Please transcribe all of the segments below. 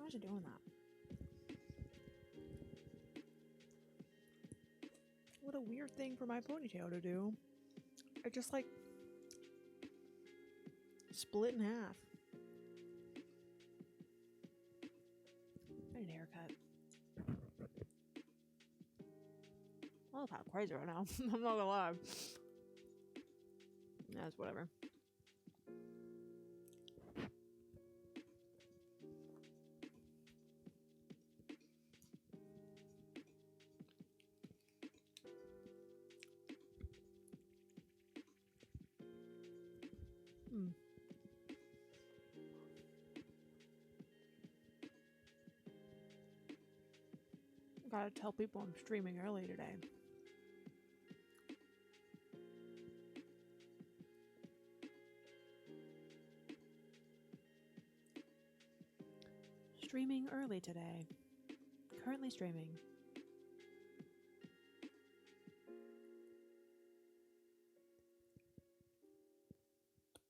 Why is it doing that? What a weird thing for my ponytail to do. It just like split in half. I need a haircut. I look kind of crazy right now. I'm not gonna lie. That's whatever. Gotta tell people I'm streaming early today. Streaming early today. Currently streaming.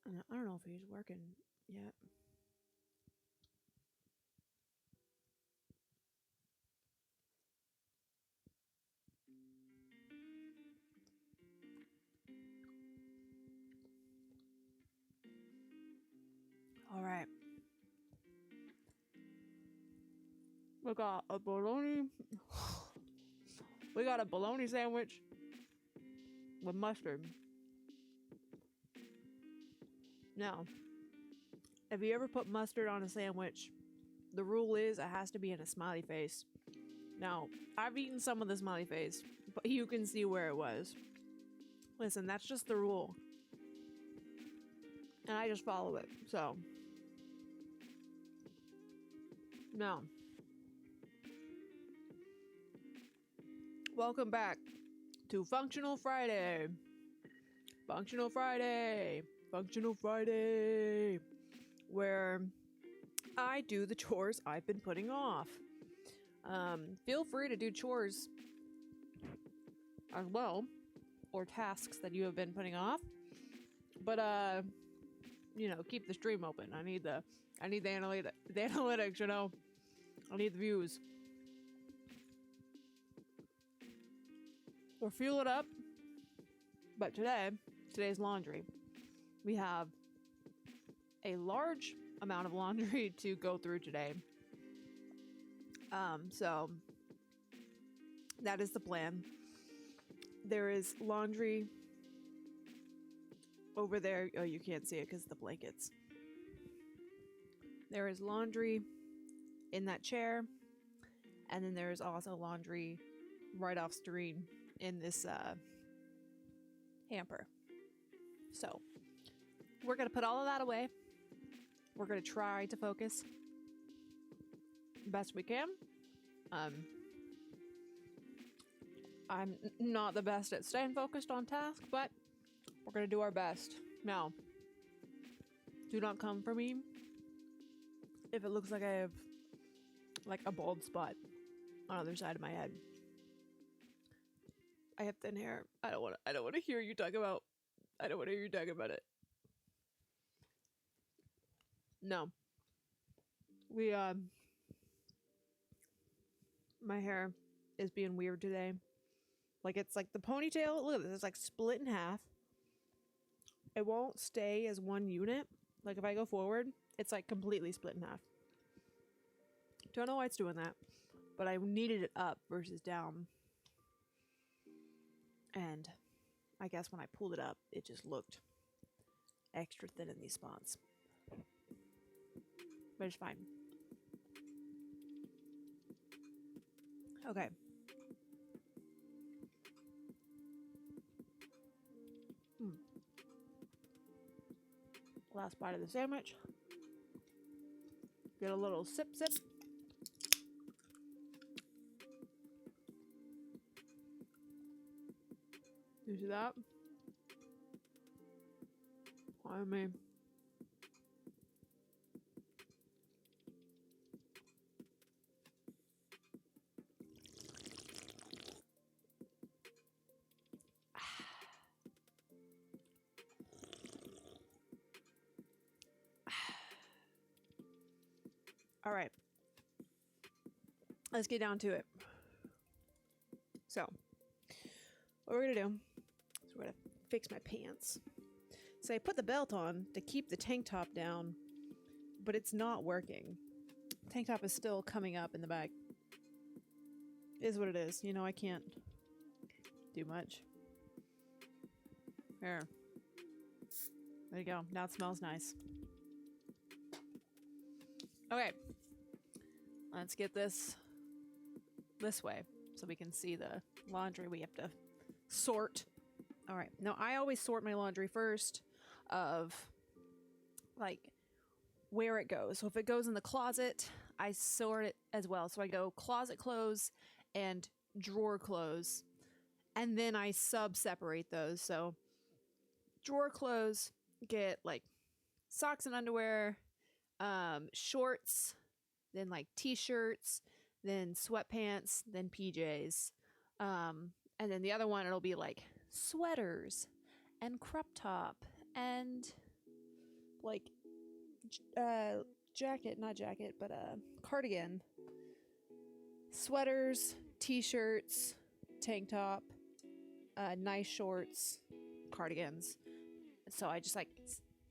I don't know if he's working yet. All right. We got a bologna. We got a bologna sandwich with mustard. Now, if you ever put mustard on a sandwich, the rule is it has to be in a smiley face. Now, I've eaten some of the smiley face, but you can see where it was. Listen, that's just the rule. And I just follow it, so. No. Welcome back to Functional Friday. Functional Friday. Functional Friday. Where I do the chores I've been putting off. Feel free to do chores as well, or tasks that you have been putting off. But you know, keep the stream open. I need the analytics, you know. I need the views. Or fuel it up. But today's laundry. We have a large amount of laundry to go through today. So that is the plan. There is laundry over there. Oh, you can't see it because of the blankets. There is laundry in that chair, and then there is also laundry right off screen in this hamper. So we're gonna put all of that away. We're gonna try to focus best we can. I'm not the best at staying focused on task, but we're gonna do our best. Now, do not come for me if it looks like I have like a bald spot on the other side of my head. I have thin hair. I don't want to hear you talk about. I don't want to hear you talk about it. No. My hair is being weird today. Like, it's like the ponytail, look at this, it's like split in half. It won't stay as one unit. Like, if I go forward, it's like completely split in half. Don't know why it's doing that, but I needed it up versus down. And I guess when I pulled it up, it just looked extra thin in these spots. But it's fine. Okay. Last bite of the sandwich. Get a little sip. You see that? Why me? All right. let's get down to it. So, what we're gonna do is we're gonna fix my pants. So I put the belt on to keep the tank top down, but it's not working. Tank top is still coming up in the back. Is what it is. You know, I can't do much. There. There you go. Now it smells nice. Okay. Let's get this way so we can see the laundry we have to sort. All right. Now, I always sort my laundry first of, like, where it goes. So if it goes in the closet, I sort it as well. So I go closet clothes and drawer clothes, and then I separate those. So drawer clothes get like socks and underwear, shorts, then like t-shirts, then sweatpants, then PJs, and then the other one it'll be like sweaters and crop top and like cardigan, sweaters, t-shirts, tank top, nice shorts, cardigans. So I just like,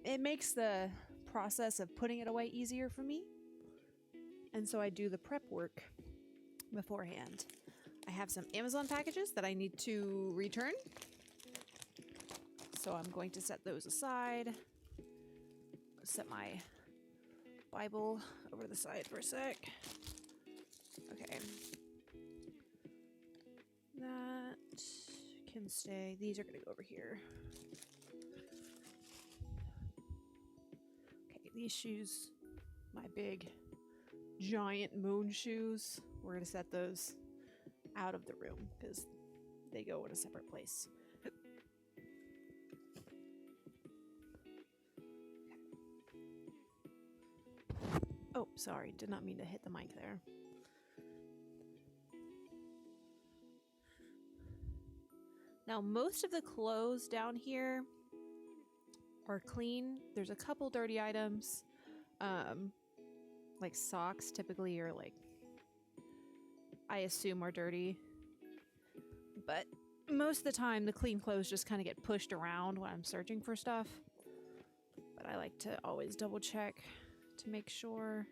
it makes the process of putting it away easier for me. And so I do the prep work beforehand. I have some Amazon packages that I need to return. So I'm going to set those aside. Set my Bible over to the side for a sec. Okay. That can stay. These are going to go over here. Okay, these shoes, my big, giant moon shoes, we're going to set those out of the room because they go in a separate place. Oh, sorry. Did not mean to hit the mic there. Now, most of the clothes down here are clean. There's a couple dirty items. Like socks typically are like, I assume are dirty. But most of the time, the clean clothes just kind of get pushed around when I'm searching for stuff. But I like to always double check to make sure.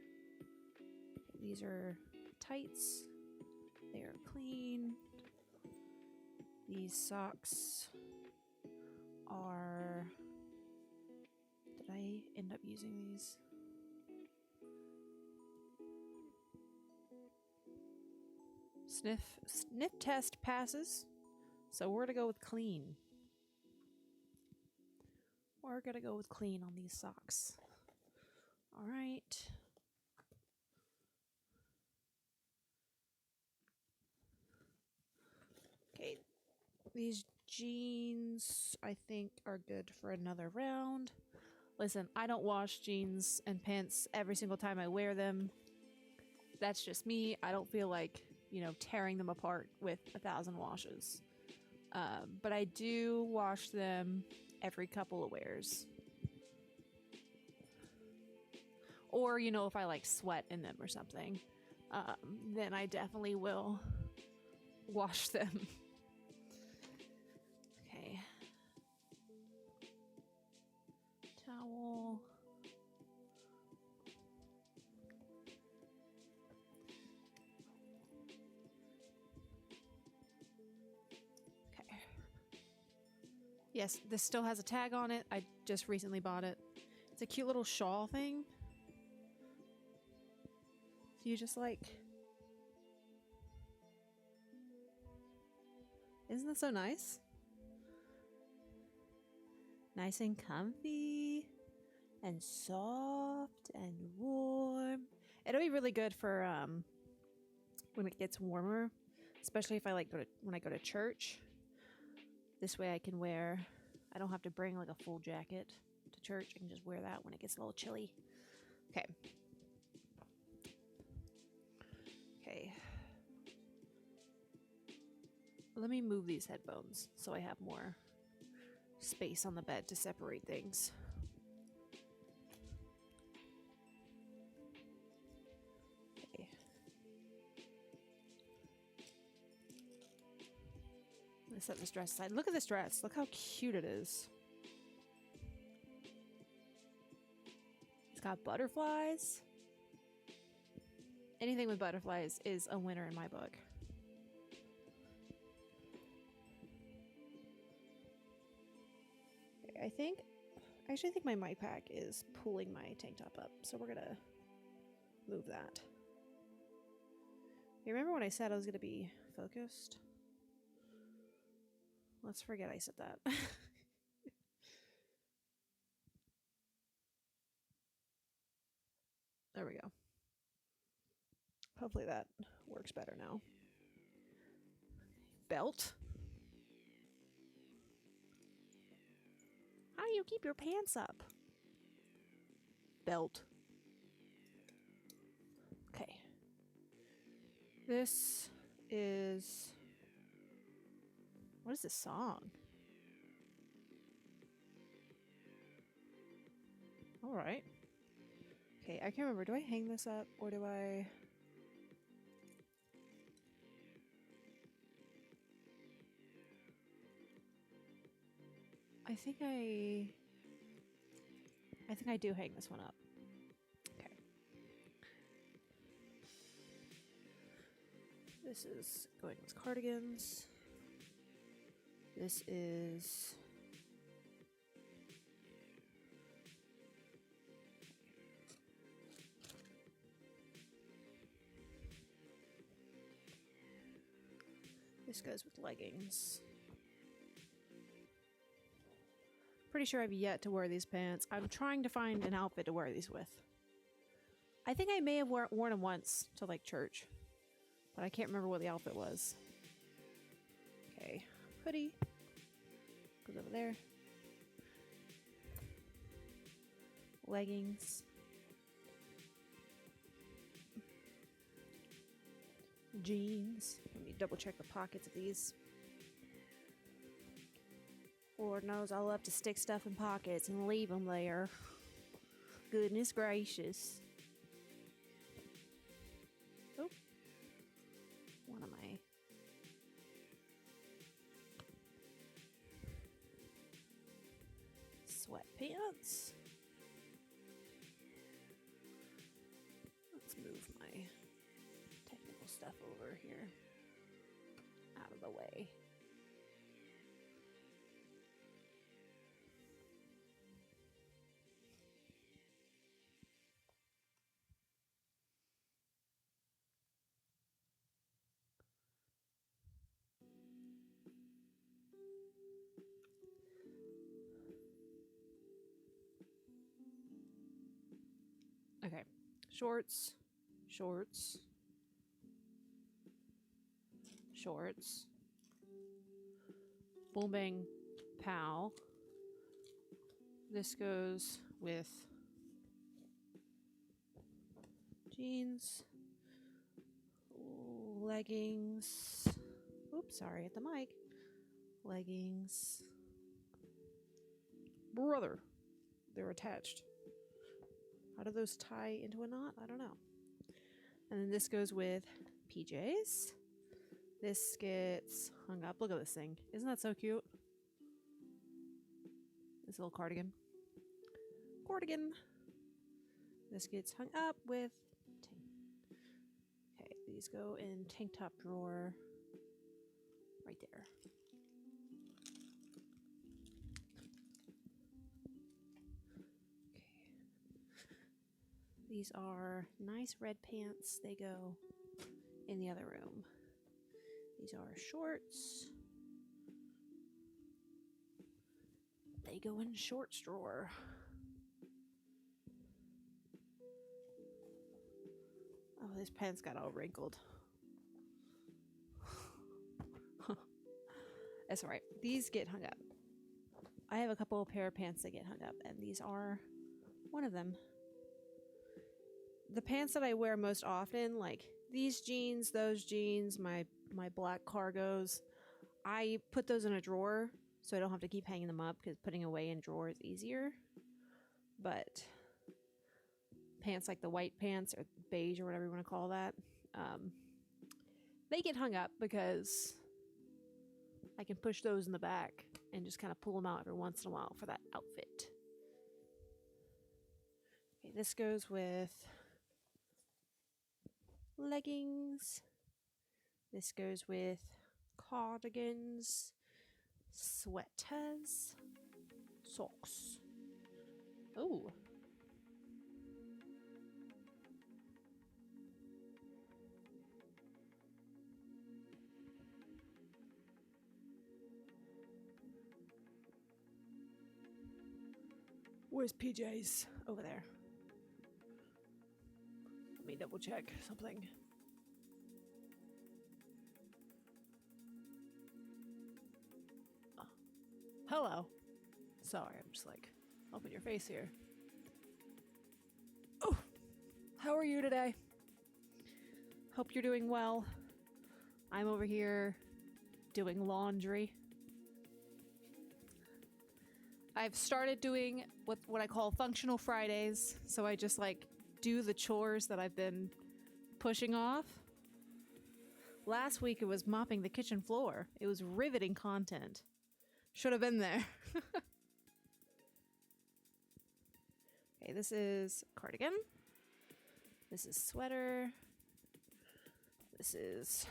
These are tights. They are clean. These socks are... Did I end up using these? Sniff test passes. So we're gonna go with clean. We're gonna go with clean on these socks. All right. Okay. These jeans, I think, are good for another round. Listen, I don't wash jeans and pants every single time I wear them. That's just me. I don't feel like, tearing them apart with 1,000 washes. But I do wash them every couple of wears. Or, if I like sweat in them or something, then I definitely will wash them. Okay. Towel. Okay. Yes, this still has a tag on it. I just recently bought it. It's a cute little shawl thing. So you just like... Isn't that so nice? Nice and comfy and soft and warm. It'll be really good for when it gets warmer, especially if I when I go to church. This way I can I don't have to bring like a full jacket to church. I can just wear that when it gets a little chilly. Okay. Okay. Let me move these headphones so I have more space on the bed to separate things. Okay. set this dress aside. Look at this dress. Look how cute it is. It's got butterflies. Anything with butterflies is a winner in my book. Okay, I actually think my mic pack is pulling my tank top up, so we're gonna move that. You remember when I said I was gonna be focused? Let's forget I said that. There we go. Hopefully that works better now. Belt? How do you keep your pants up? Belt. Okay. This is... What is this song? Alright. Okay, I can't remember. Do I hang this up or do I... I think I do hang this one up. Okay. This is going with cardigans. This is... This goes with leggings. Pretty sure I've yet to wear these pants. I'm trying to find an outfit to wear these with. I think I may have worn them once to like church, but I can't remember what the outfit was. Okay, hoodie goes over there. Leggings. Jeans. Let me double check the pockets of these. Lord knows I love to stick stuff in pockets and leave them there. Goodness gracious. Oh. One of my... sweatpants. Let's move my technical stuff over here. Out of the way. Okay, shorts, shorts, shorts, boom bang pow. This goes with jeans, leggings. Oops, sorry at the mic. Leggings. Brother, they're attached. How do those tie into a knot? I don't know. And then this goes with PJs. This gets hung up. Look at this thing. Isn't that so cute? This little cardigan. Cardigan. This gets hung up with... Okay, these go in tank top drawer. Right there. These are nice red pants. They go in the other room. These are shorts. They go in shorts drawer. Oh, this pants got all wrinkled. That's all right. These get hung up. I have a couple of pair of pants that get hung up, and these are one of them. The pants that I wear most often, like these jeans, those jeans, my black cargos, I put those in a drawer so I don't have to keep hanging them up because putting away in drawer is easier. But pants like the white pants or beige or whatever you want to call that, they get hung up because I can push those in the back and just kind of pull them out every once in a while for that outfit. Okay, this goes with leggings. This goes with cardigans, sweaters, socks. Oh. Where's PJ's? Over there. Let me double check something. Oh. Hello. Sorry, I'm just like up in your face here. Oh, how are you today? Hope you're doing well. I'm over here doing laundry. I've started doing what I call functional Fridays, so I just like do the chores that I've been pushing off. Last week it was mopping the kitchen floor. It was riveting content. Should have been there. Okay, this is cardigan. This is sweater. This is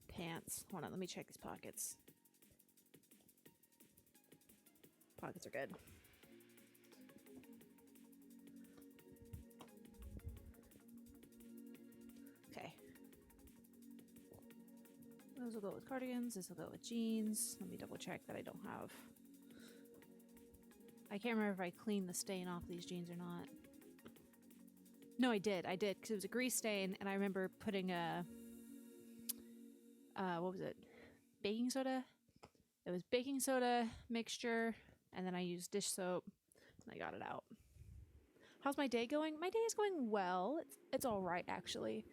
pants. Hold on, let me check these pockets. Pockets are good. Okay. Those will go with cardigans. This will go with jeans. Let me double check that I don't have... I can't remember if I cleaned the stain off these jeans or not. No, I did, because it was a grease stain, and I remember putting a... what was it? Baking soda? It was baking soda mixture, and then I used dish soap, and I got it out. How's my day going? My day is going well. It's all right, actually.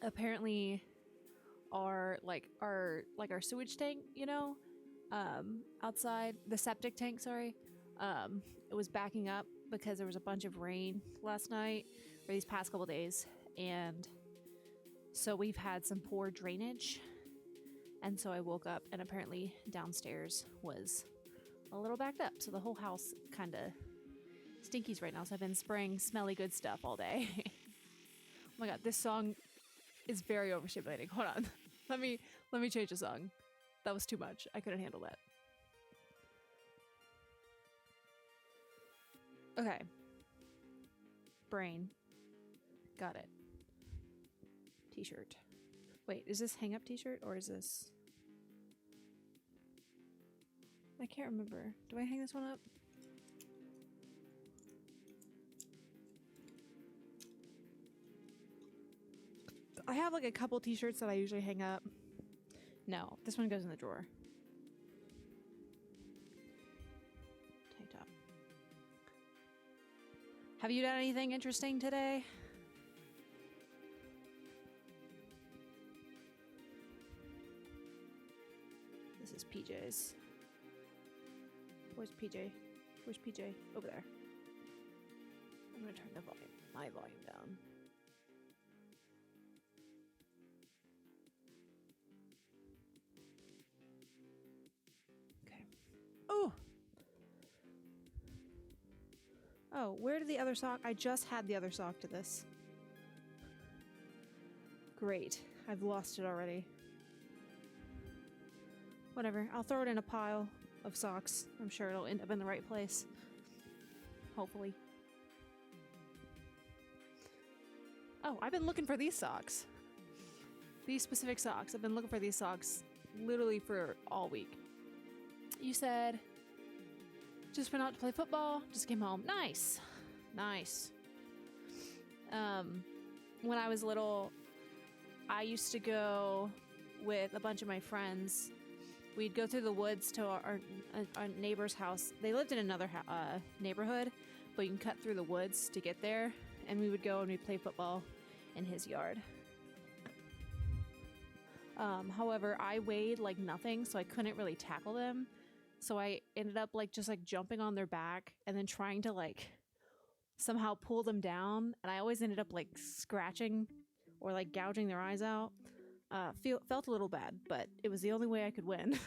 Apparently, our sewage tank, outside the septic tank, sorry, it was backing up because there was a bunch of rain last night or these past couple days, and so we've had some poor drainage. And so I woke up, and apparently downstairs was a little backed up. So the whole house kind of stinkies right now. So I've been spraying smelly good stuff all day. Oh my god, this song is very overstimulating. Hold on. Let me change the song. That was too much. I couldn't handle that. Okay. Brain. Got it. T-shirt. Wait, is this hang up t-shirt or is this... I can't remember. Do I hang this one up? I have like a couple t-shirts that I usually hang up. No, this one goes in the drawer. Tank top. Have you done anything interesting today? This is PJ's. Where's PJ? Where's PJ? Over there. I'm gonna turn my volume down. Okay. Oh! Oh, where did the other sock? I just had the other sock to this. Great. I've lost it already. Whatever, I'll throw it in a pile of socks. I'm sure it'll end up in the right place. Hopefully. Oh, I've been looking for these socks. These specific socks. I've been looking for these socks literally for all week. You said, just went out to play football, just came home. Nice. Nice. When I was little, I used to go with a bunch of my friends. We'd go through the woods to our neighbor's house. They lived in another neighborhood, but you can cut through the woods to get there. And we would go and we'd play football in his yard. However, I weighed like nothing, so I couldn't really tackle them. So I ended up just jumping on their back and then trying to somehow pull them down. And I always ended up scratching or gouging their eyes out. Felt a little bad, but it was the only way I could win.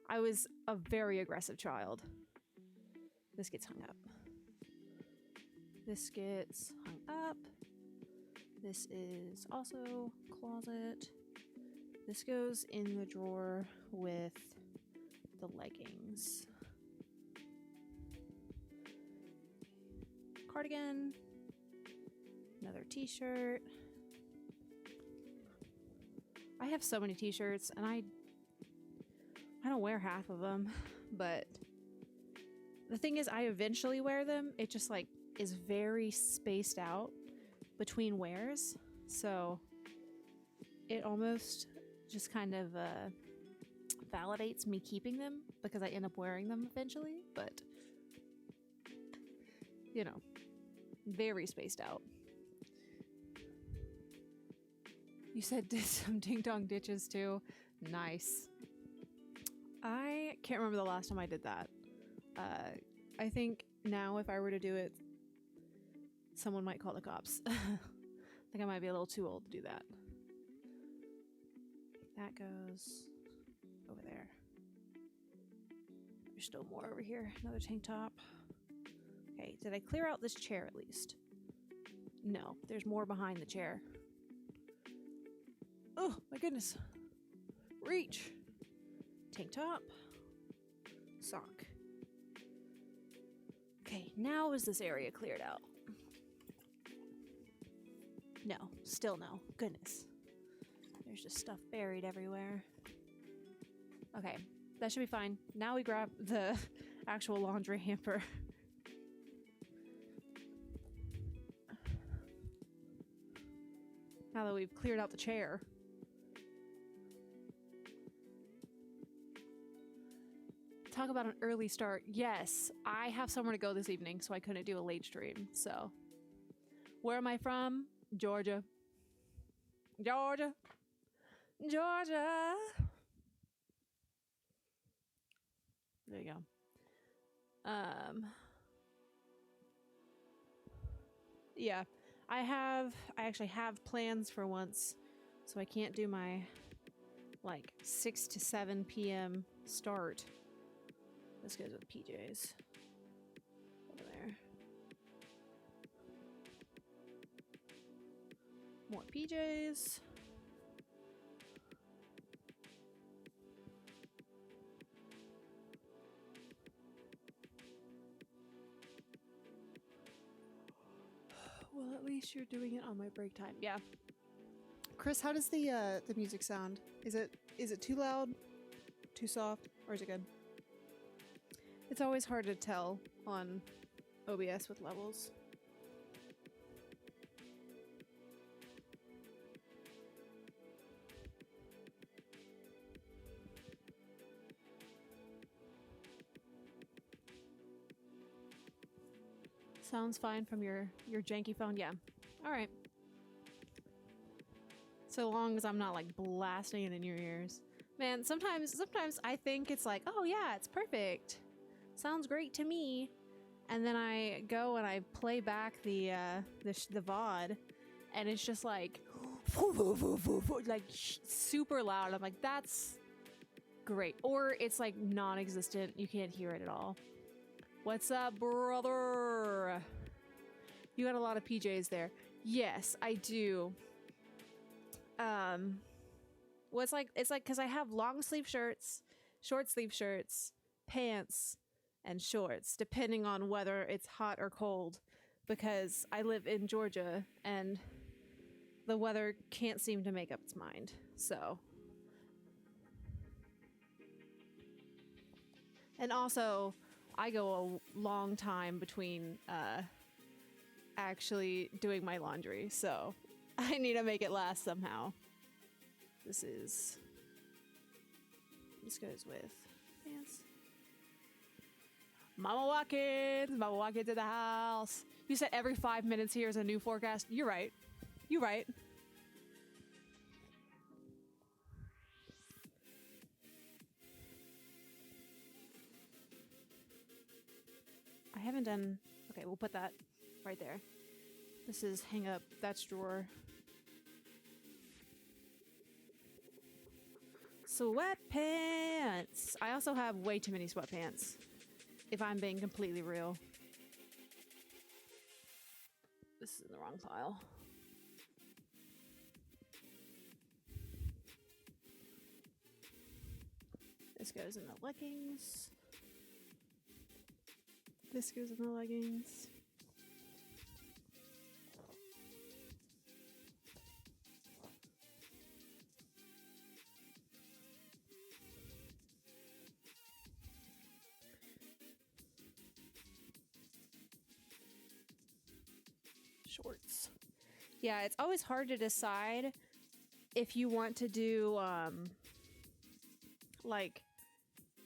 I was a very aggressive child. This gets hung up. This gets hung up. This is also closet. This goes in the drawer with the leggings. Cardigan. Another t-shirt. I have so many t-shirts and I don't wear half of them, but the thing is I eventually wear them. It just like is very spaced out between wears. So it almost just kind of validates me keeping them because I end up wearing them eventually, but you know, very spaced out. You said did some ding dong ditches too. Nice. I can't remember the last time I did that. I think now if I were to do it, someone might call the cops. I think I might be a little too old to do that. That goes over there. There's still more over here. Another tank top. Okay, did I clear out this chair at least? No, there's more behind the chair. Oh my goodness. Reach. Tank top. Sock. Okay, now is this area cleared out? No, still no. Goodness. There's just stuff buried everywhere. Okay, that should be fine. Now we grab the actual laundry hamper. Now that we've cleared out the chair. Talk about an early start. Yes, I have somewhere to go this evening, so I couldn't do a late stream. So, where am I from? Georgia. Georgia. Georgia. There you go. Yeah, I actually have plans for once, so I can't do my like 6 to 7 p.m. start. This goes with PJs. Over there. More PJs. Well, at least you're doing it on my break time. Yeah. Chris, how does the music sound? Is it too loud, too soft, or is it good? It's always hard to tell on OBS with levels. Sounds fine from your janky phone. Yeah. All right. So long as I'm not like blasting it in your ears. Man, sometimes I think it's like, oh yeah, it's perfect. Sounds great to me. And then I go and I play back the VOD, and it's just like, like super loud. I'm like, that's great. Or it's like non-existent. You can't hear it at all. What's up, brother? You got a lot of PJs there. Yes, I do. Well, it's like because I have long sleeve shirts, short sleeve shirts, pants, and shorts, depending on whether it's hot or cold, because I live in Georgia and the weather can't seem to make up its mind. So, and also I go a long time between actually doing my laundry, so I need to make it last somehow. This goes with pants. Mama Watkins in the house. You said every 5 minutes here's a new forecast. You're right. You're right. I haven't done... Okay, we'll put that right there. This is hang up. That's drawer. Sweatpants. I also have way too many sweatpants, if I'm being completely real. This is in the wrong pile. This goes in the leggings. This goes in the leggings. Shorts. Yeah, it's always hard to decide if you want to do like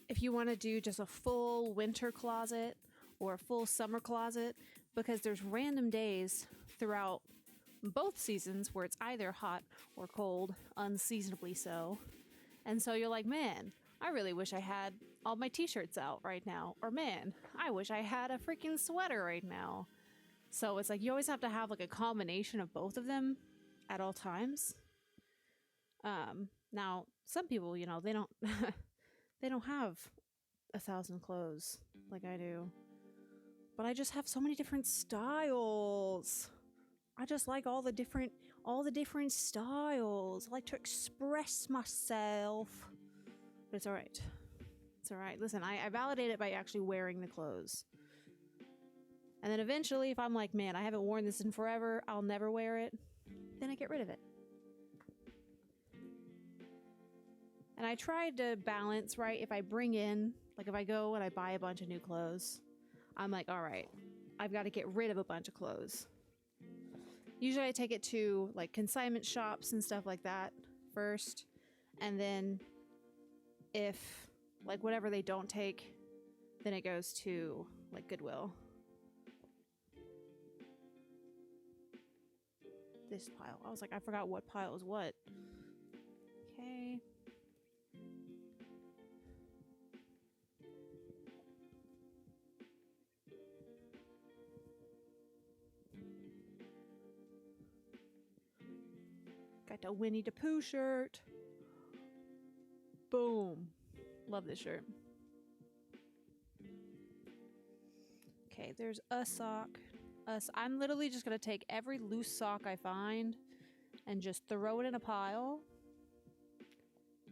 if you want to do just a full winter closet or a full summer closet, because there's random days throughout both seasons where it's either hot or cold, unseasonably so. And so you're like, man, I really wish I had all my t-shirts out right now. Or man, I wish I had a freaking sweater right now. So it's like you always have to have like a combination of both of them at all times. Now some people, you know, they don't they don't have 1,000 clothes like I do. But I just have so many different styles. I just like all the different styles. I like to express myself. But it's all right. It's all right. Listen, I validate it by actually wearing the clothes. And then eventually, if I'm like, man, I haven't worn this in forever, I'll never wear it, then I get rid of it. And I tried to balance, right? If I bring in, like if I go and I buy a bunch of new clothes, I'm like, all right, I've got to get rid of a bunch of clothes. Usually I take it to like consignment shops and stuff like that first. And then if like whatever they don't take, then it goes to like Goodwill. This pile. I was like, I forgot what pile is what. Okay. Got the Winnie the Pooh shirt. Boom. Love this shirt. Okay, there's a sock. I'm literally just going to take every loose sock I find and just throw it in a pile.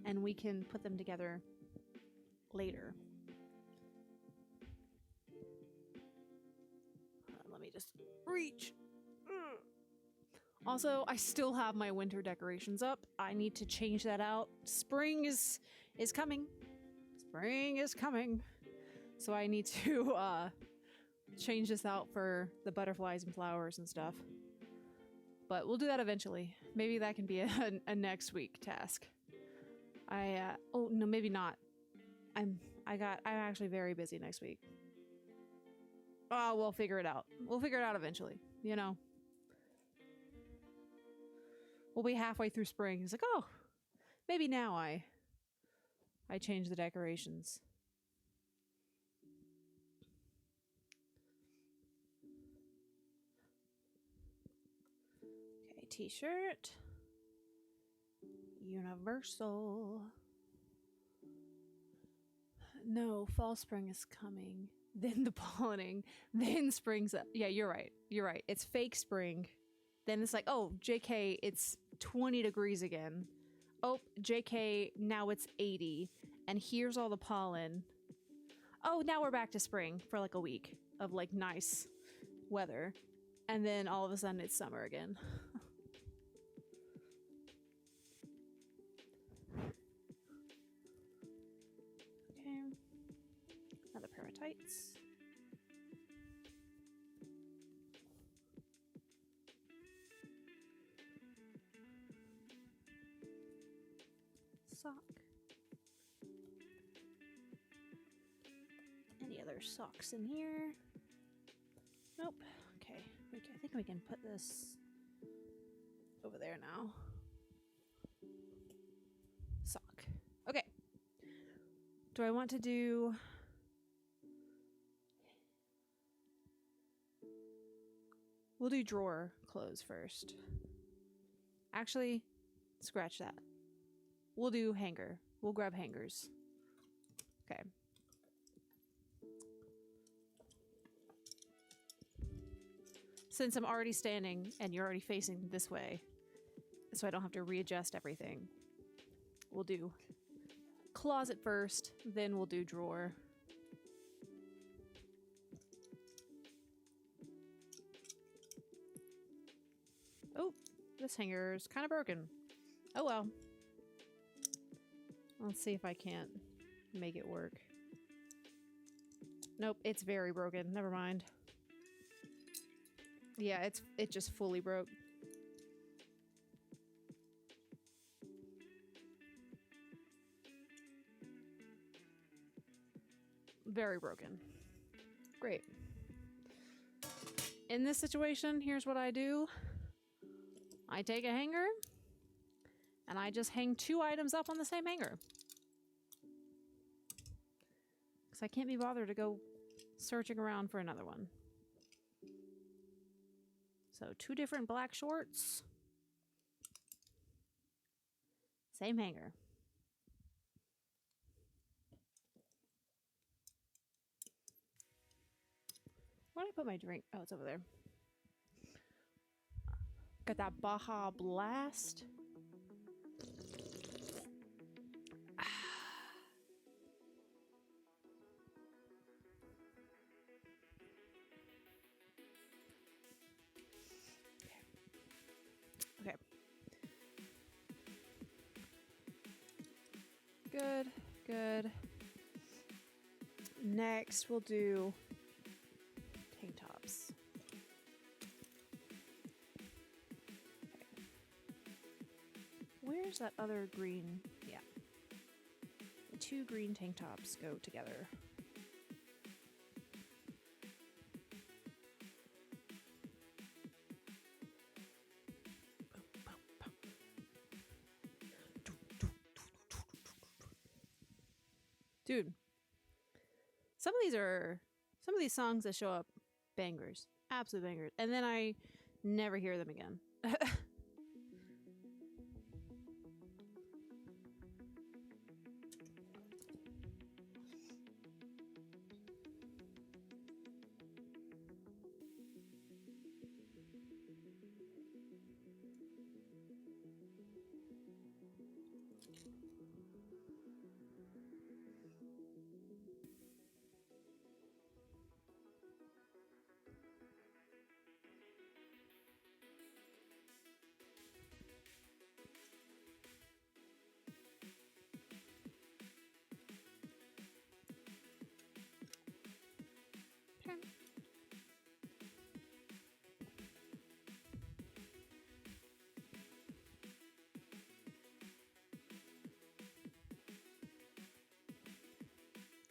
And we can put them together later. Let me just reach. Also, I still have my winter decorations up. I need to change that out. Spring is coming. Spring is coming. So I need to change this out for the butterflies and flowers and stuff. But we'll do that eventually. Maybe that can be a next week task. Oh no, maybe not. I'm actually very busy next week. Oh, we'll figure it out. We'll figure it out eventually, you know. We'll be halfway through spring. He's like, oh, maybe now I change the decorations. Okay, t-shirt. Universal. No, fall spring is coming. Then the pollinating. Then spring's up. Yeah, you're right. You're right. It's fake spring. Then it's like, oh, JK, it's 20 degrees again. Oh, JK, now it's 80. And here's all the pollen. Oh, now we're back to spring for like a week of like nice weather. And then all of a sudden it's summer again. Okay. Another pair of tights. Sock. Any other socks in here? Nope. Okay. I think we can put this over there now. Sock. Okay. Do I want to do... We'll do drawer clothes first. Actually, scratch that. We'll do hanger. We'll grab hangers. Okay. Since I'm already standing and you're already facing this way, so I don't have to readjust everything, we'll do closet first, then we'll do drawer. Oh, this hanger's kind of broken. Oh well. Let's see if I can't make it work. Nope, it's very broken. Never mind. Yeah, it just fully broke. Very broken. Great. In this situation, here's what I do. I take a hanger and I just hang 2 items up on the same hanger. Because I can't be bothered to go searching around for another one. So 2 different black shorts. Same hanger. Where did I put my drink? Oh, it's over there. Got that Baja Blast. Okay. Good, good. Next, we'll do tank tops. Okay. Where's that other green? Yeah. The 2 green tank tops go together. Dude, some of these songs that show up, bangers, absolute bangers, and then I never hear them again.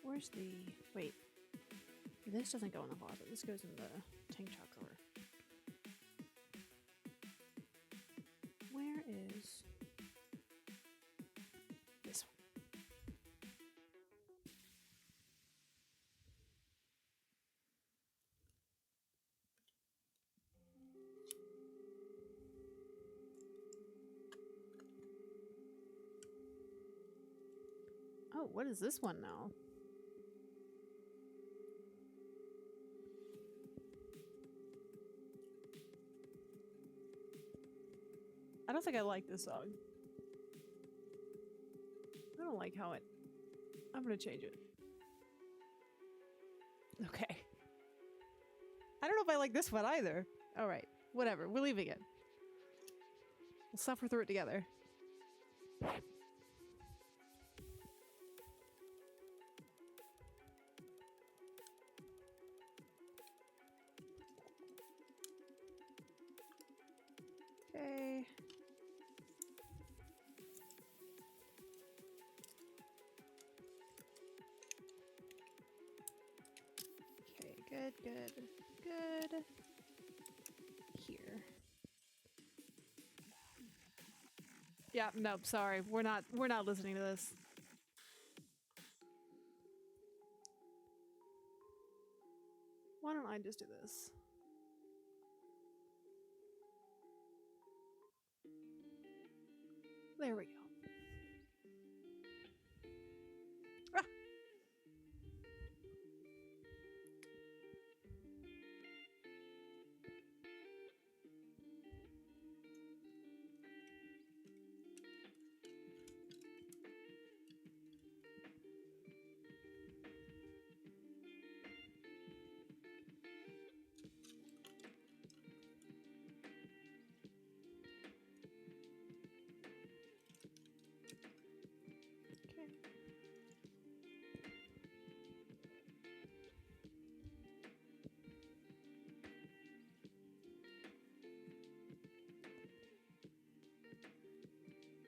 Where's the... Wait. This doesn't go in the closet. This goes in the tank top drawer. Where is... this one? Oh, what is this one now? I don't think I like this song. I don't like how it... I'm gonna change it. Okay. I don't know if I like this one either. Alright, whatever. We're leaving it. We'll suffer through it together. Okay. Okay, good, good, good. Here. Yeah, nope, sorry. We're not listening to this. Why don't I just do this? There we go.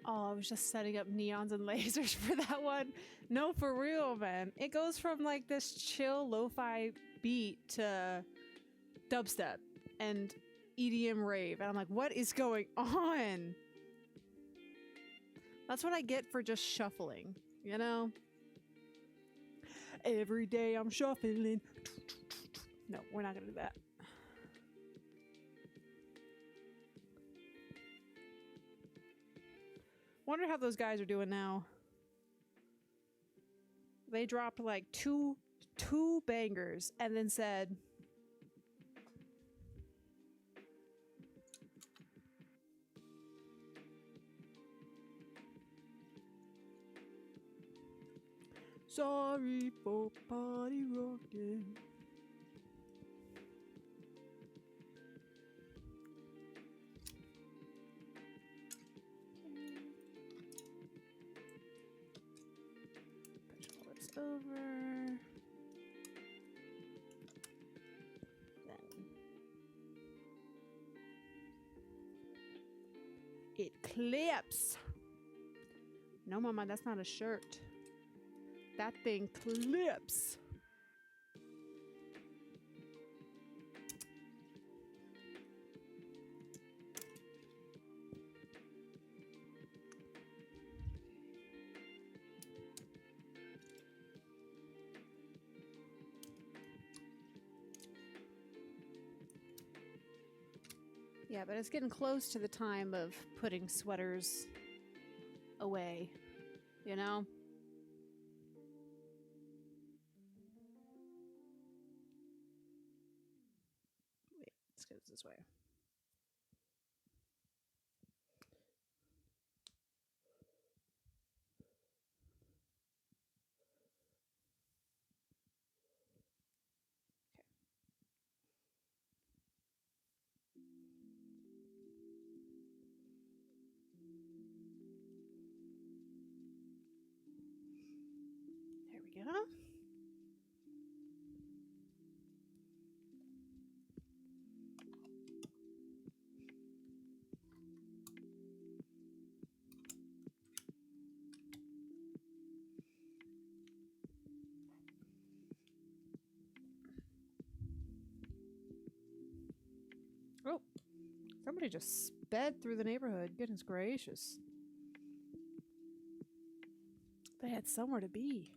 Oh, I was just setting up neons and lasers for that one. No, for real, man. It goes from like this chill lo-fi beat to dubstep and EDM rave. And I'm like, what is going on? That's what I get for just shuffling, you know? Every day I'm shuffling. No, we're not gonna do that. Wonder how those guys are doing now. They dropped like two bangers and then said, sorry for party rocking. Push all this over. Then it clips. No, mama, that's not a shirt. That thing clips. Yeah, but it's getting close to the time of putting sweaters away, you know? Wait, let's go this way. There we go. Oh, somebody just sped through the neighborhood. Goodness gracious. They had somewhere to be.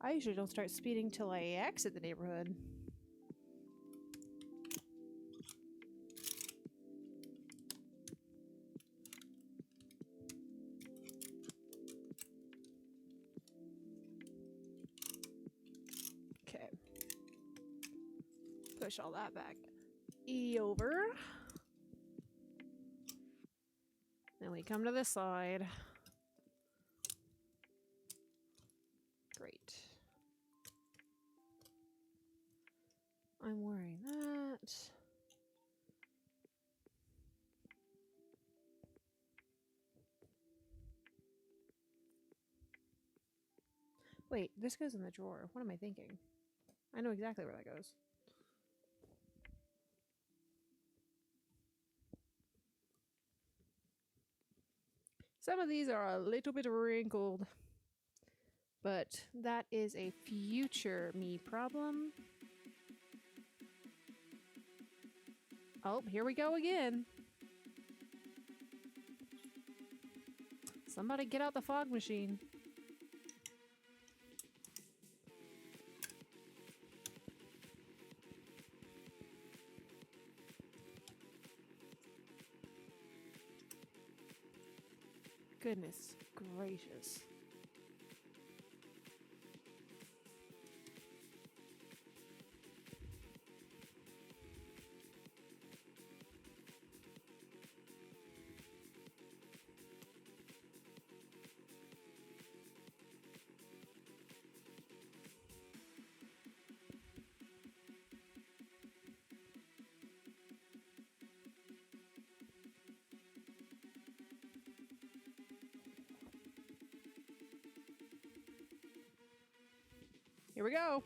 I usually don't start speeding till I exit the neighborhood. Okay. Push all that back. E over. Then we come to this side. Great. I'm wearing that. Wait, this goes in the drawer. What am I thinking? I know exactly where that goes. Some of these are a little bit wrinkled, but that is a future me problem. Oh, here we go again. Somebody get out the fog machine. Goodness gracious. Here we go.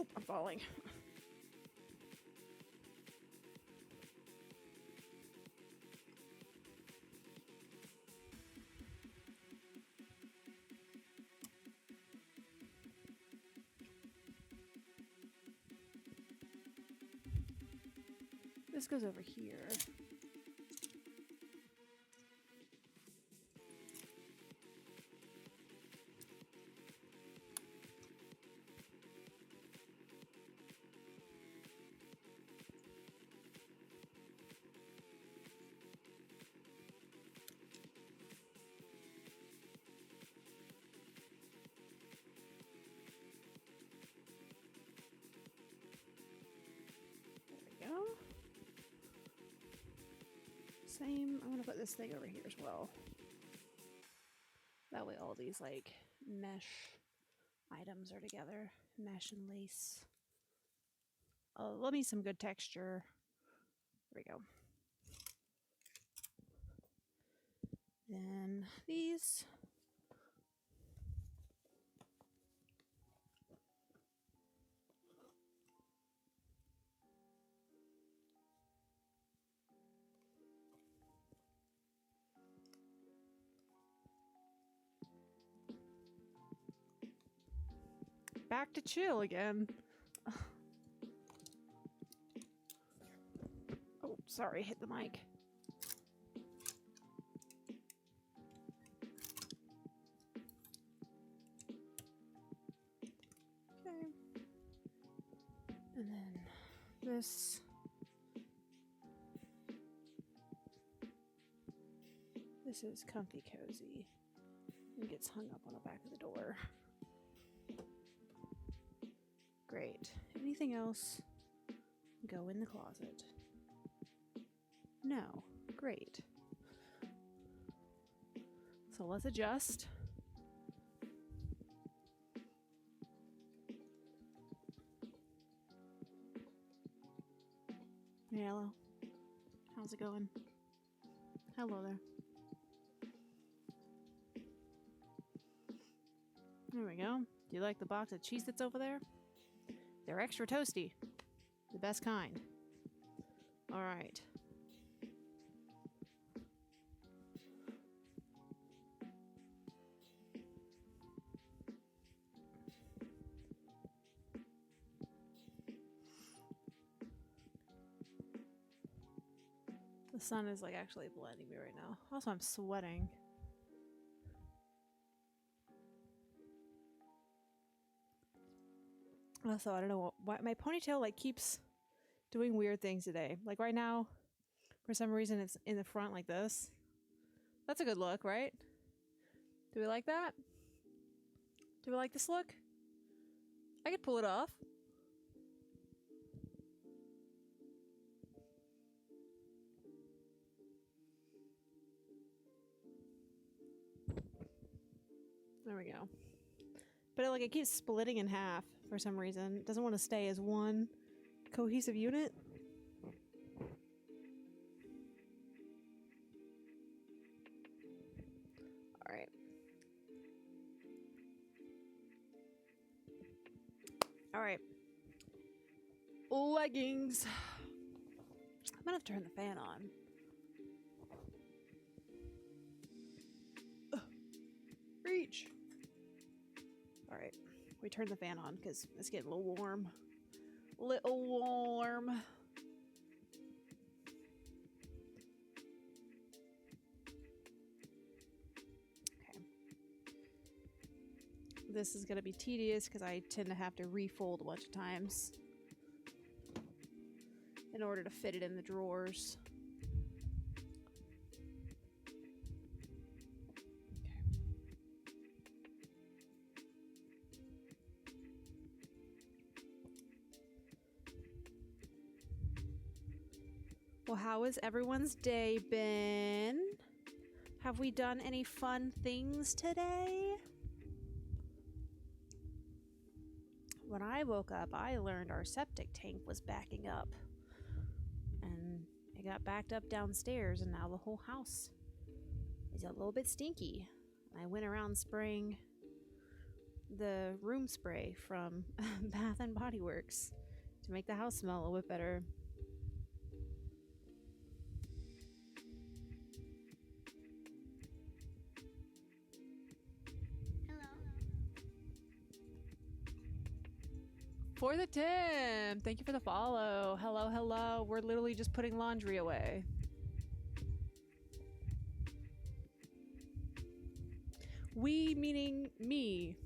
Oh, I'm falling. This goes over here. There we go. Same, I'm gonna put this thing over here as well. That way all these like mesh items are together. Mesh and lace. Oh, love me some good texture. There we go. Then these. Back to chill again. Oh, sorry, hit the mic. Okay. And then this. This is comfy cozy. It gets hung up on the back of the door. Great. Anything else? Go in the closet. No. Great. So let's adjust. Hello. How's it going? Hello there. There we go. Do you like the box of Cheez-Its over there? They're extra toasty. The best kind. All right. The sun is like actually blinding me right now. Also, I'm sweating. Also, I don't know why my ponytail like keeps doing weird things today. Like right now, for some reason, it's in the front like this. That's a good look, right? Do we like that? Do we like this look? I could pull it off. There we go. But it keeps splitting in half for some reason. It doesn't want to stay as one cohesive unit. All right. All right. Leggings. I'm gonna have to turn the fan on. Reach. All right. We turned the fan on because it's getting a little warm. Little warm. Okay. This is going to be tedious because I tend to have to refold a bunch of times in order to fit it in the drawers. Well, how has everyone's day been? Have we done any fun things today? When I woke up, I learned our septic tank was backing up. And it got backed up downstairs, and now the whole house is a little bit stinky. I went around spraying the room spray from Bath and Body Works to make the house smell a little bit better. For the Tim, thank you for the follow. Hello, hello. We're literally just putting laundry away. We meaning me.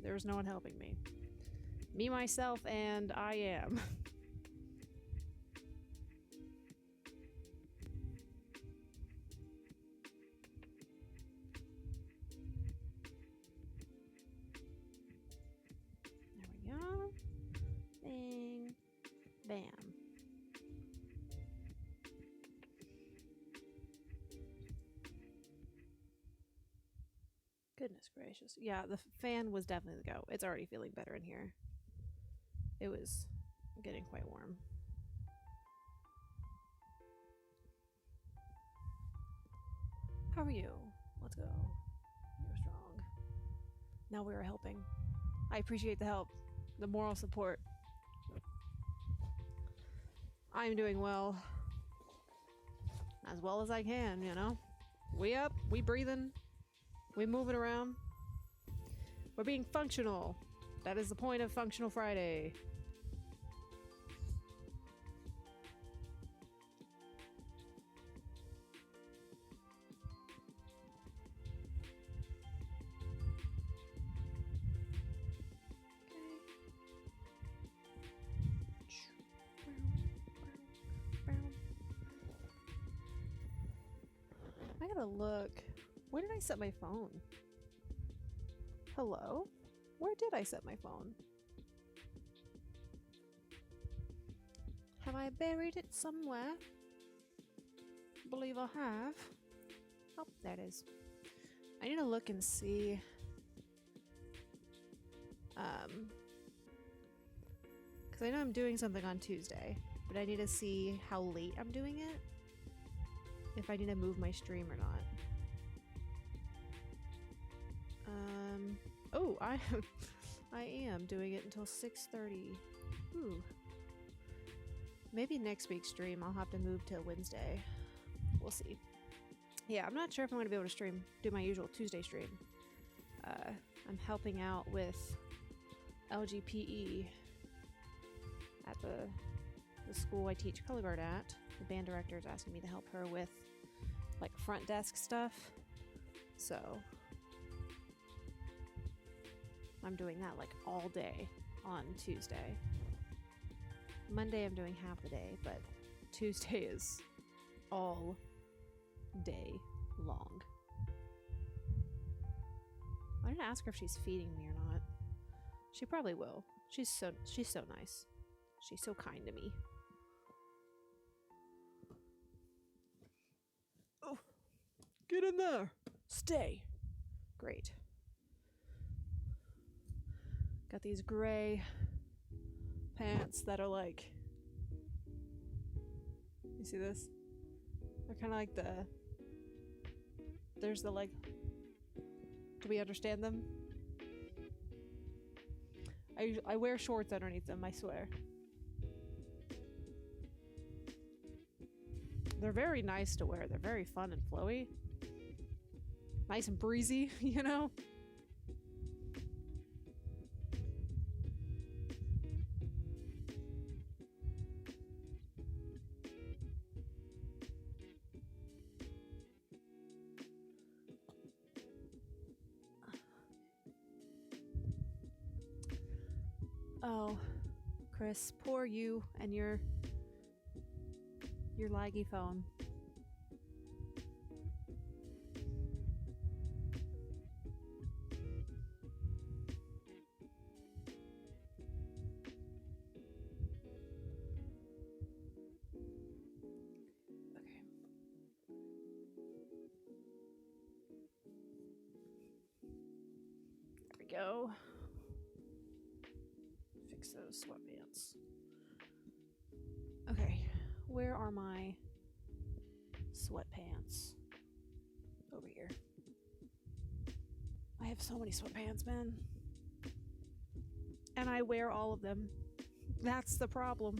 There's no one helping me. Me, myself, and I am. There we go. Bing. Bam. Goodness gracious. Yeah, the fan was definitely the go. It's already feeling better in here. It was getting quite warm. How are you? Let's go. You're strong. Now we are helping. I appreciate the help, the moral support. I'm doing well. As well as I can, you know? We up, we breathing, we moving around. We're being functional. That is the point of Functional Friday. I gotta look. Where did I set my phone? Hello? Where did I set my phone? Have I buried it somewhere? Believe I have. Oh, there it is. I need to look and see. Because I know I'm doing something on Tuesday, but I need to see how late I'm doing it. If I need to move my stream or not. Oh, I am doing it until 6:30. Ooh. Maybe next week's stream I'll have to move to Wednesday. We'll see. Yeah, I'm not sure if I'm going to be able to do my usual Tuesday stream. I'm helping out with LGPE at the school I teach color guard at. The band director is asking me to help her with like front desk stuff. So I'm doing that like all day on Tuesday. Monday I'm doing half the day, but Tuesday is all day long. I didn't ask her if she's feeding me or not. She probably will. She's so nice. She's so kind to me. Oh, get in there. Stay. Great. Got these gray pants that are like, you see this? They're kind of like there's the like, do we understand them? I wear shorts underneath them, I swear. They're very nice to wear. They're very fun and flowy. Nice and breezy, you know? Oh, Chris, poor you and your laggy phone. Okay. There we go. Fix those sweatpants. Okay, where are my sweatpants? Over here. I have so many sweatpants, man. and I wear all of them. That's the problem.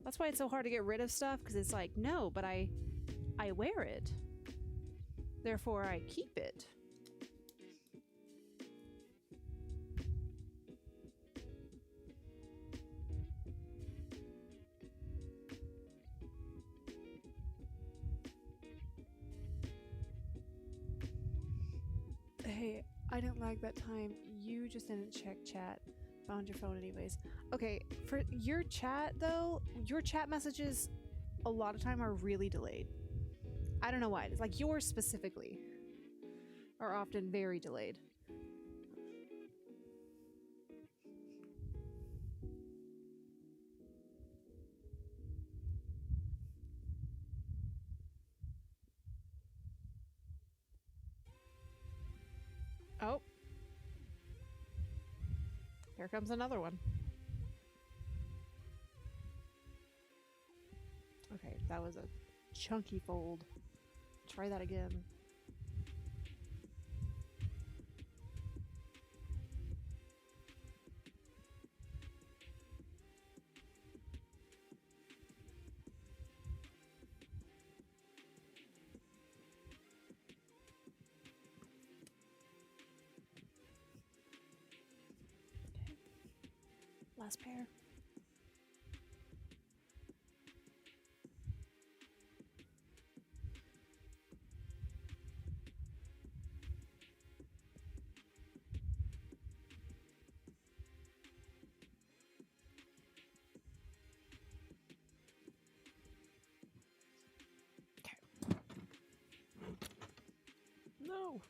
That's why it's so hard to get rid of stuff, because it's like, no, but I wear it. Therefore, I keep it. Hey, I didn't lag that time. You just didn't check chat. Found your phone anyways. Okay, for your chat though, your chat messages a lot of time are really delayed. I don't know why. It's like yours specifically are often very delayed. Oh. Here comes another one. Okay, that was a chunky fold. Try that again. Okay. Last pair. No.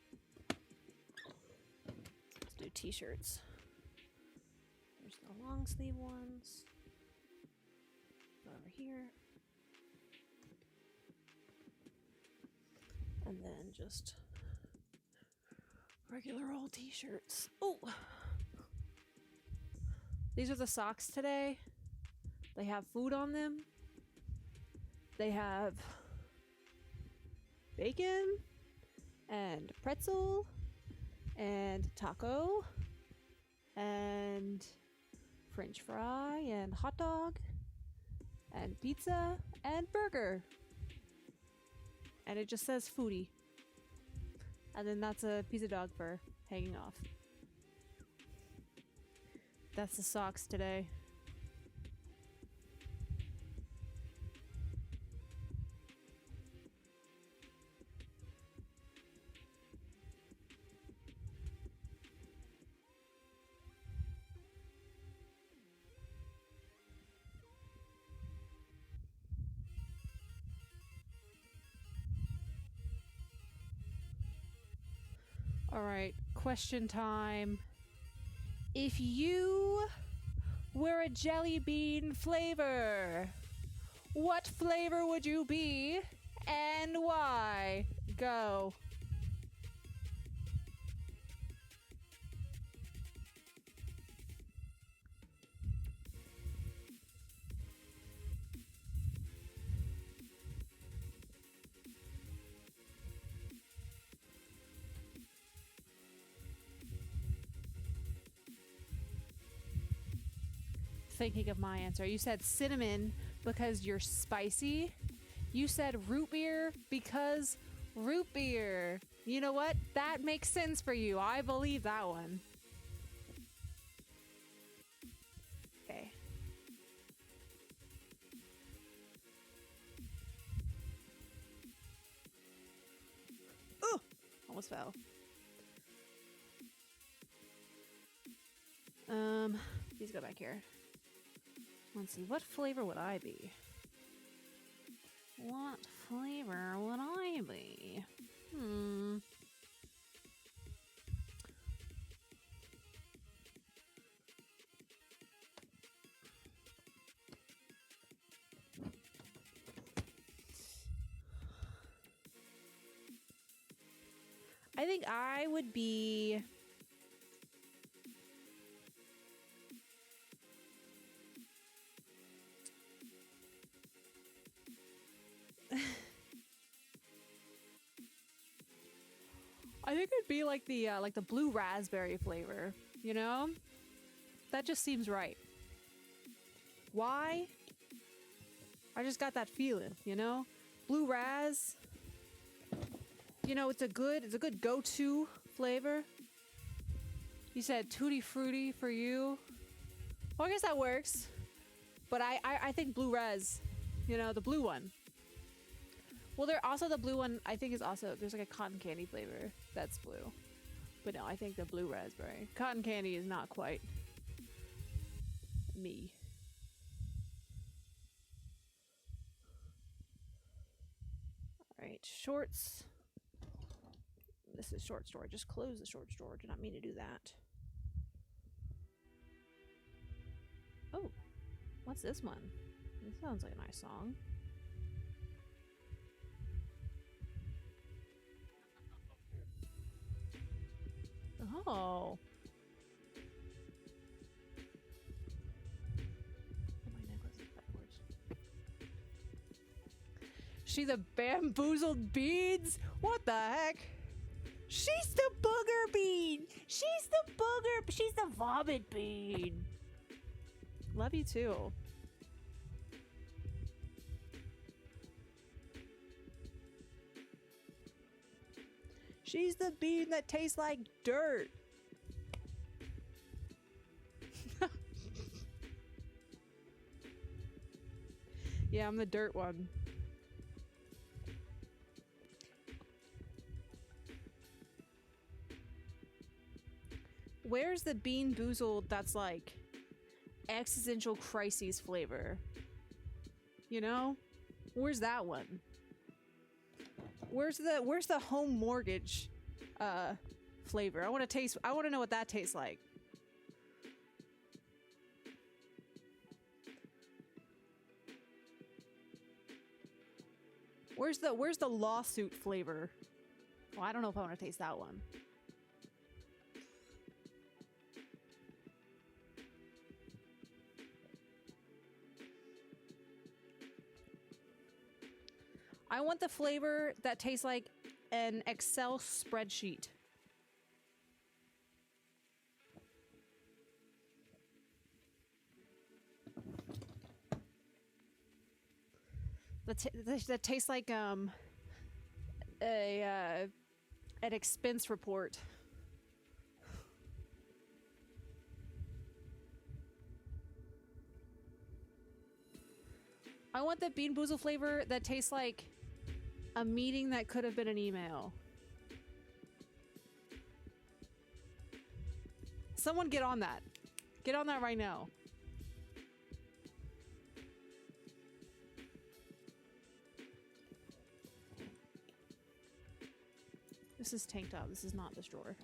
Let's do t-shirts. There's the long sleeve ones. Go over here. And then just regular old t-shirts. Oh! These are the socks today. They have food on them. They have bacon and pretzel and taco and French fry and hot dog and pizza and burger. And it just says foodie. And then that's a piece of dog fur hanging off. That's the socks today. All right, question time. If you were a jelly bean flavor, what flavor would you be and why? Go. Thinking of my answer. You said cinnamon because you're spicy. You said root beer because root beer. You know what? That makes sense for you. I believe that one. Okay. Oh, almost fell. Please go back here. Let's see, what flavor would I be? What flavor would I be? I think I would be... I think I'd could be like the blue raspberry flavor, you know? That just seems right. Why? I just got that feeling, you know? Blue raz. You know, it's a good go-to flavor. You said tutti frutti for you. Well, I guess that works. But I think blue raz, you know, the blue one. Well, there also the blue one, I think is also, there's like a cotton candy flavor that's blue. But no, I think the blue raspberry. Cotton candy is not quite me. All right, shorts. This is short storage. Just close the short storage. Did not mean to do that. Oh, what's this one? This sounds like a nice song. Oh. My necklace is backwards. She the bamboozled beads? What the heck? She's the booger bean! She's the booger... She's the vomit bean! Love you too. She's the bean that tastes like dirt. Yeah, I'm the dirt one. Where's the Bean Boozled that's like existential crises flavor? You know? Where's that one? Where's the home mortgage flavor? I want to know what that tastes like. Where's the lawsuit flavor? Well, I don't know if I want to taste that one. I want the flavor that tastes like an Excel spreadsheet. That tastes like an expense report. I want the Bean Boozled flavor that tastes like a meeting that could have been an email. Someone get on that. Get on that right now. This is Tank Top. This is not this drawer.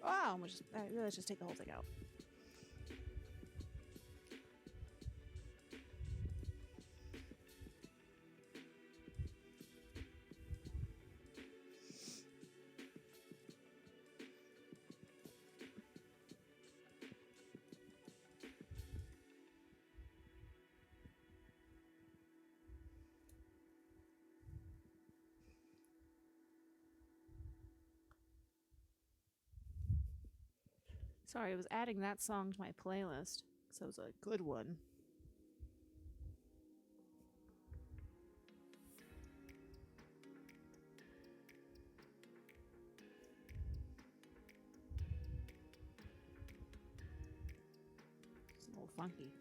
Oh, let's just take the whole thing out. Sorry, I was adding that song to my playlist, because it was a good one. It's a little funky.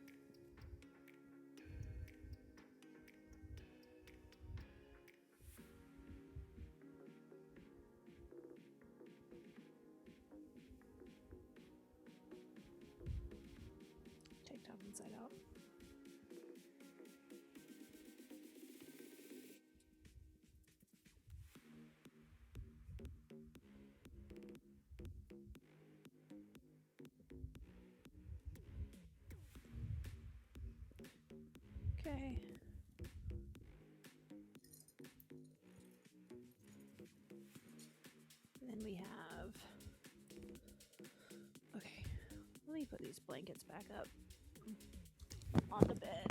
Inside out. Okay. Then we have... Okay. Let me put these blankets back up on the bed.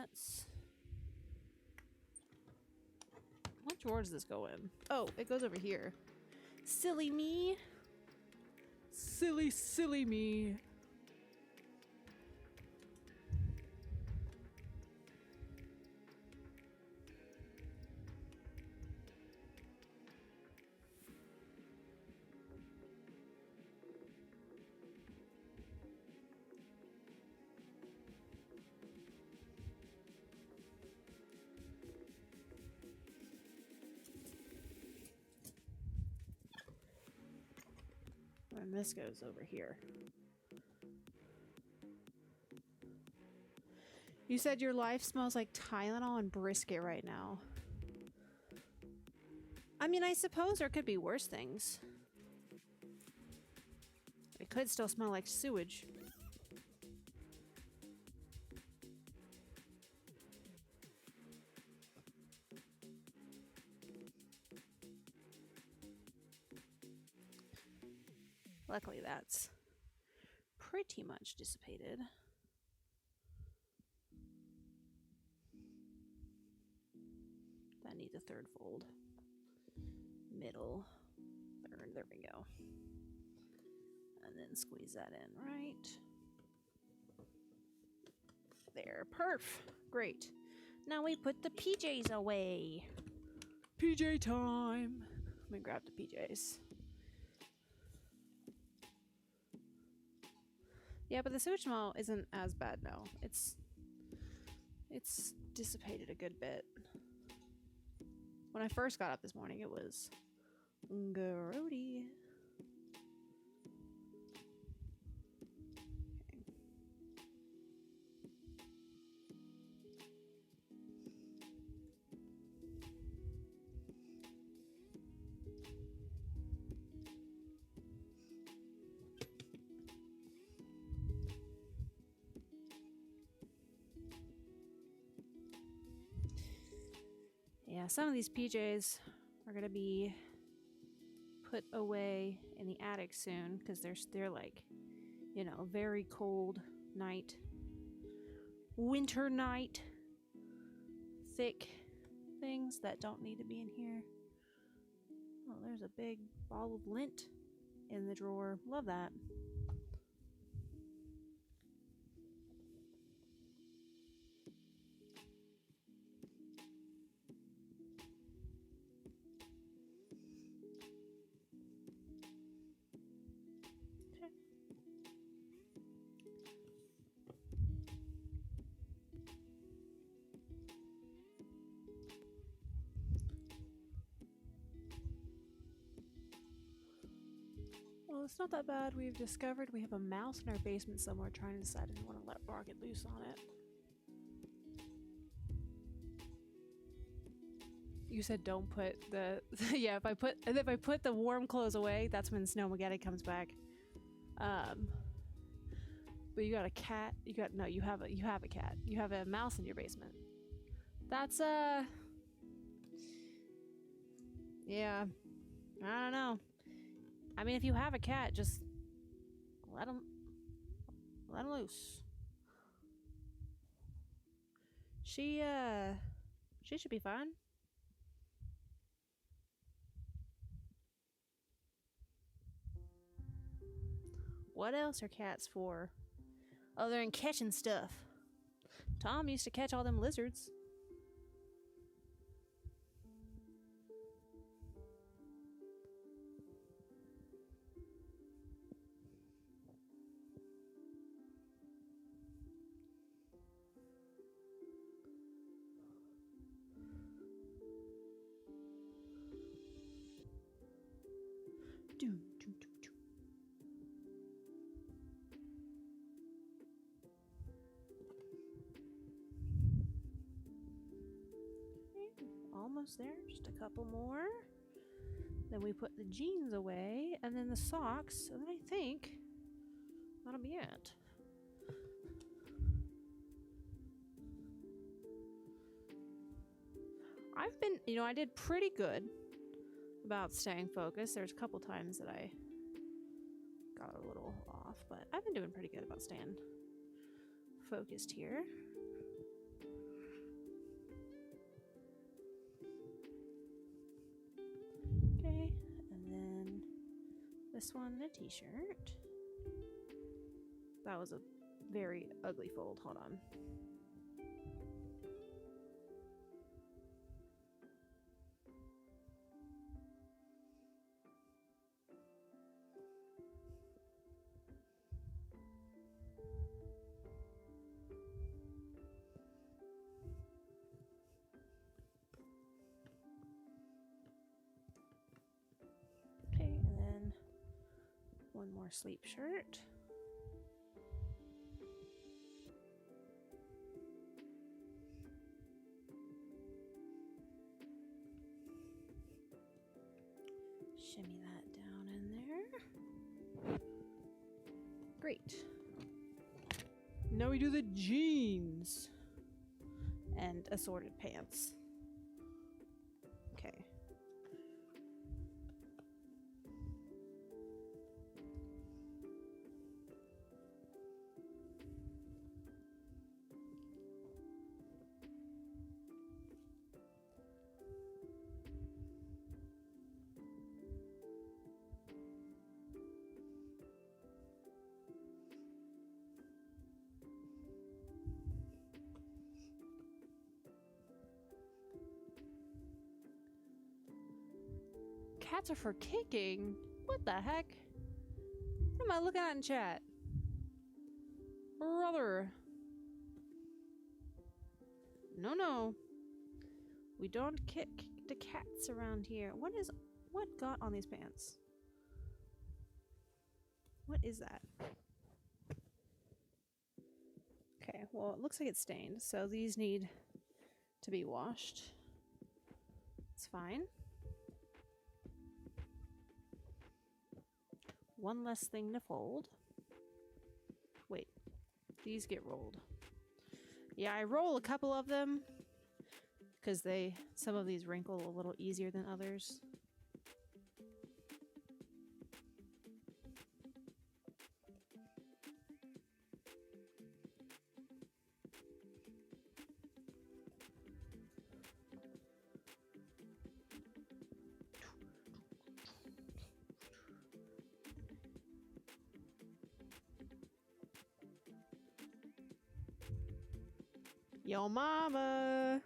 nuts. What drawer does this go in? Oh, it goes over here. Silly me. Silly, silly me. And this goes over here. You said your life smells like Tylenol and brisket right now. I mean, I suppose there could be worse things. It could still smell like sewage. Luckily, that's pretty much dissipated. That needs a third fold. Middle. Third. There we go. And then squeeze that in, right? There. Perf. Great. Now we put the PJs away. PJ time. Let me grab the PJs. Yeah, but the sewage smell isn't as bad now. It's dissipated a good bit. When I first got up this morning, it was grody. Yeah, some of these PJs are gonna be put away in the attic soon because they're like, you know, very cold night, winter night, thick things that don't need to be in here. Oh, there's a big ball of lint in the drawer. Love that. Well, it's not that bad. We've discovered we have a mouse in our basement somewhere trying to decide if we want to let Rocket loose on it. You said don't put the yeah, if I put the warm clothes away, that's when Snowmageddon comes back. But you got a cat. You have a cat. You have a mouse in your basement. That's yeah. I don't know. I mean, if you have a cat, just let him loose. She should be fine. What else are cats for? Other than catching stuff. Tom used to catch all them lizards. Almost there, just a couple more. Then we put the jeans away, and then the socks, and then I think that'll be it. I did pretty good about staying focused. There's a couple times that I got a little off, but I've been doing pretty good about staying focused here. this one in a t-shirt. That was a very ugly fold. Hold on. Okay, and then one more sleep shirt. Shimmy that down in there. Great. Now we do the jeans. And assorted pants. Okay. Cats are for kicking? What the heck? What am I looking at in chat? Brother. No. We don't kick the cats around here. What got on these pants? What is that? Okay, well, it looks like it's stained, so these need to be washed. It's fine. One less thing to fold. Wait, these get rolled. Yeah, I roll a couple of them because some of these wrinkle a little easier than others. Yo mama,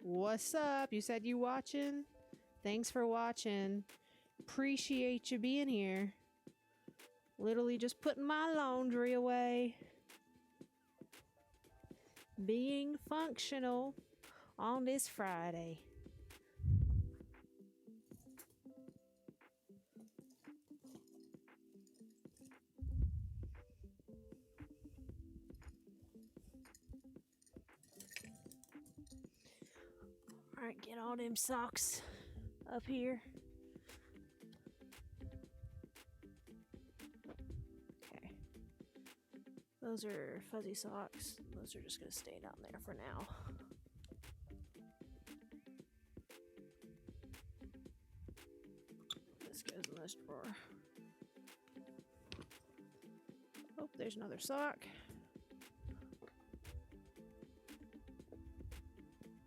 what's up? You said you watching? Thanks for watching. Appreciate you being here. Literally just putting my laundry away. Being functional on this Friday. Alright, get all them socks up here. Okay. Those are fuzzy socks. Those are just gonna stay down there for now. This goes in this drawer. Oh, there's another sock.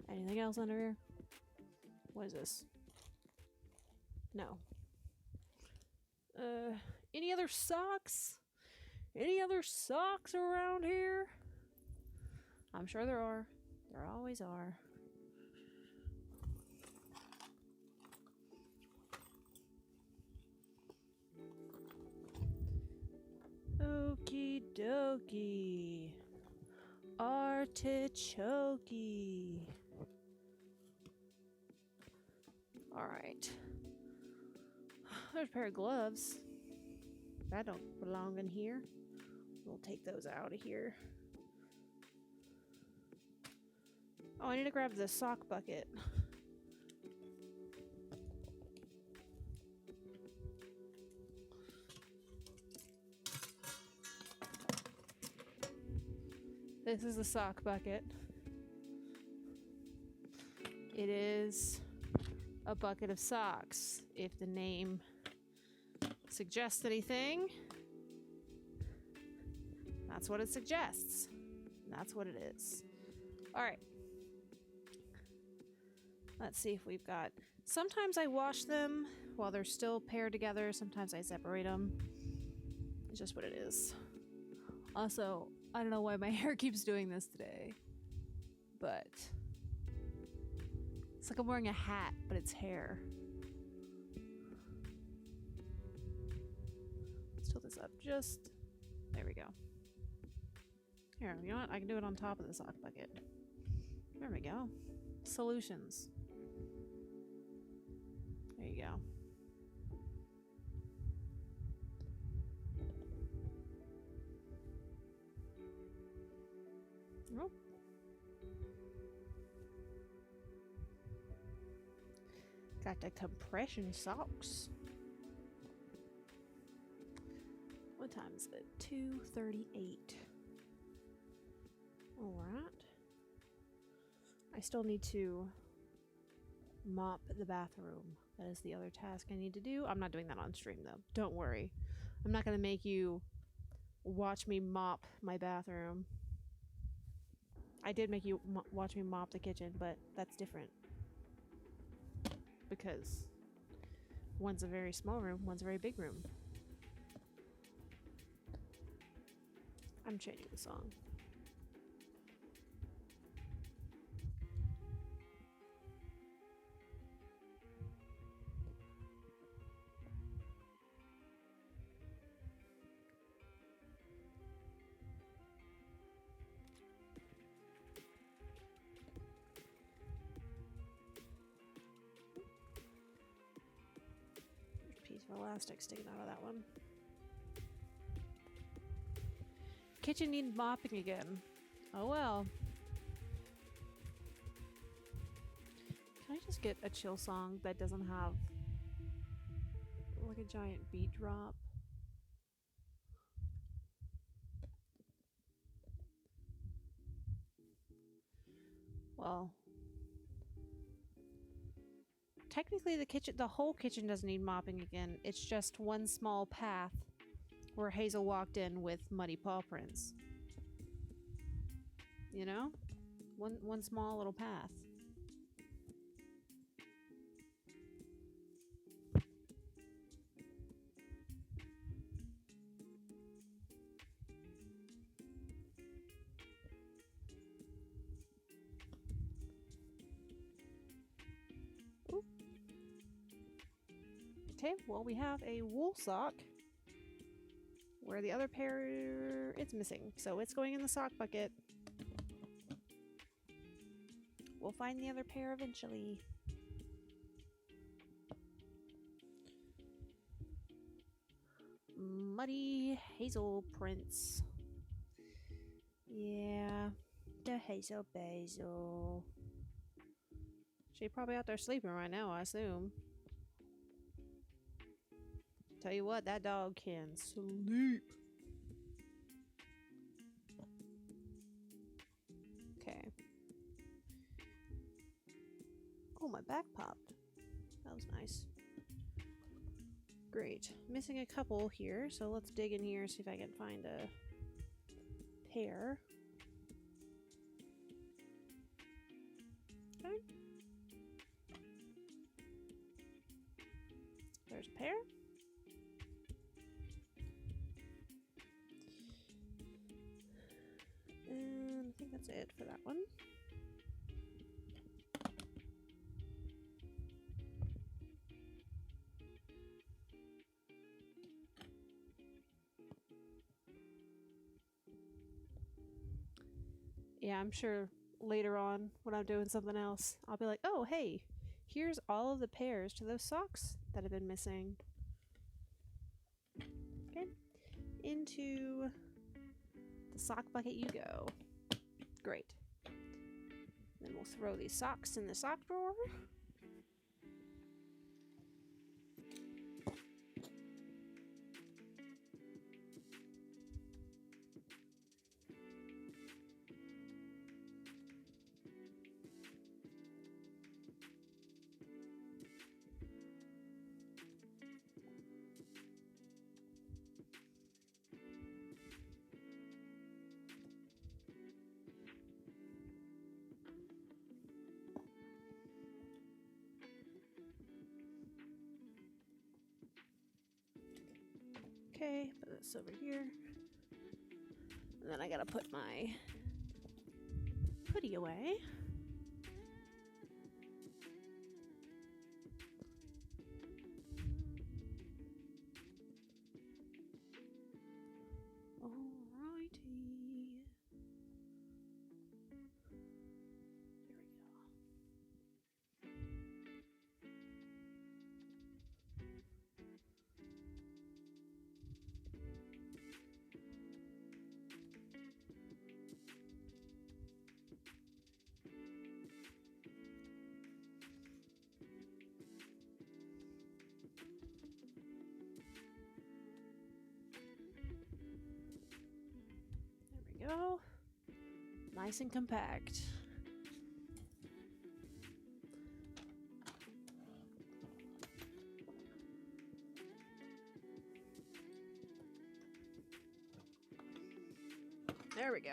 Anything else under here? What is this? No. Any other socks? Any other socks around here? I'm sure there are. There always are. Okie dokie. Artichoke. Alright. There's a pair of gloves. That don't belong in here. We'll take those out of here. Oh, I need to grab the sock bucket. This is the sock bucket. It is a bucket of socks, if the name suggests anything. That's what it suggests. That's what it is. All right. Let's see if we've got Sometimes I wash them while they're still paired together. Sometimes I separate them. It's just what it is. Also, I don't know why my hair keeps doing this today, but it's like I'm wearing a hat, but it's hair. Let's tilt this up just... There we go. Here, you know what? I can do it on top of the sock bucket. There we go. Solutions. There you go. Oh. Got the compression socks. What time is it? 2:38. Alright. I still need to mop the bathroom. That is the other task I need to do. I'm not doing that on stream though. Don't worry. I'm not going to make you watch me mop my bathroom. I did make you watch me mop the kitchen, but that's different. Because one's a very small room, one's a very big room. I'm changing the song. Of elastic sticking out of that one. Kitchen needs mopping again. Oh well. Can I just get a chill song that doesn't have like a giant beat drop? Well, technically the whole kitchen doesn't need mopping again. It's just one small path where Hazel walked in with muddy paw prints. You know? One small little path. Okay, well we have a wool sock where the other pair is missing, so it's going in the sock bucket. We'll find the other pair eventually. Muddy Hazel prints. Yeah, the Hazel Basil. She's probably out there sleeping right now, I assume. Tell you what, that dog can sleep. Okay. Oh, my back popped. That was nice. Great. Missing a couple here, so let's dig in here, see if I can find a pair. Okay. There's a pair. And I think that's it for that one. Yeah, I'm sure later on when I'm doing something else, I'll be like, oh, hey, here's all of the pairs to those socks that have been missing. Okay, into the sock bucket you go. Great. Then we'll throw these socks in the sock drawer. Okay, put this over here. And then I gotta put my hoodie away. Alrighty. There we go. Nice and compact. There we go.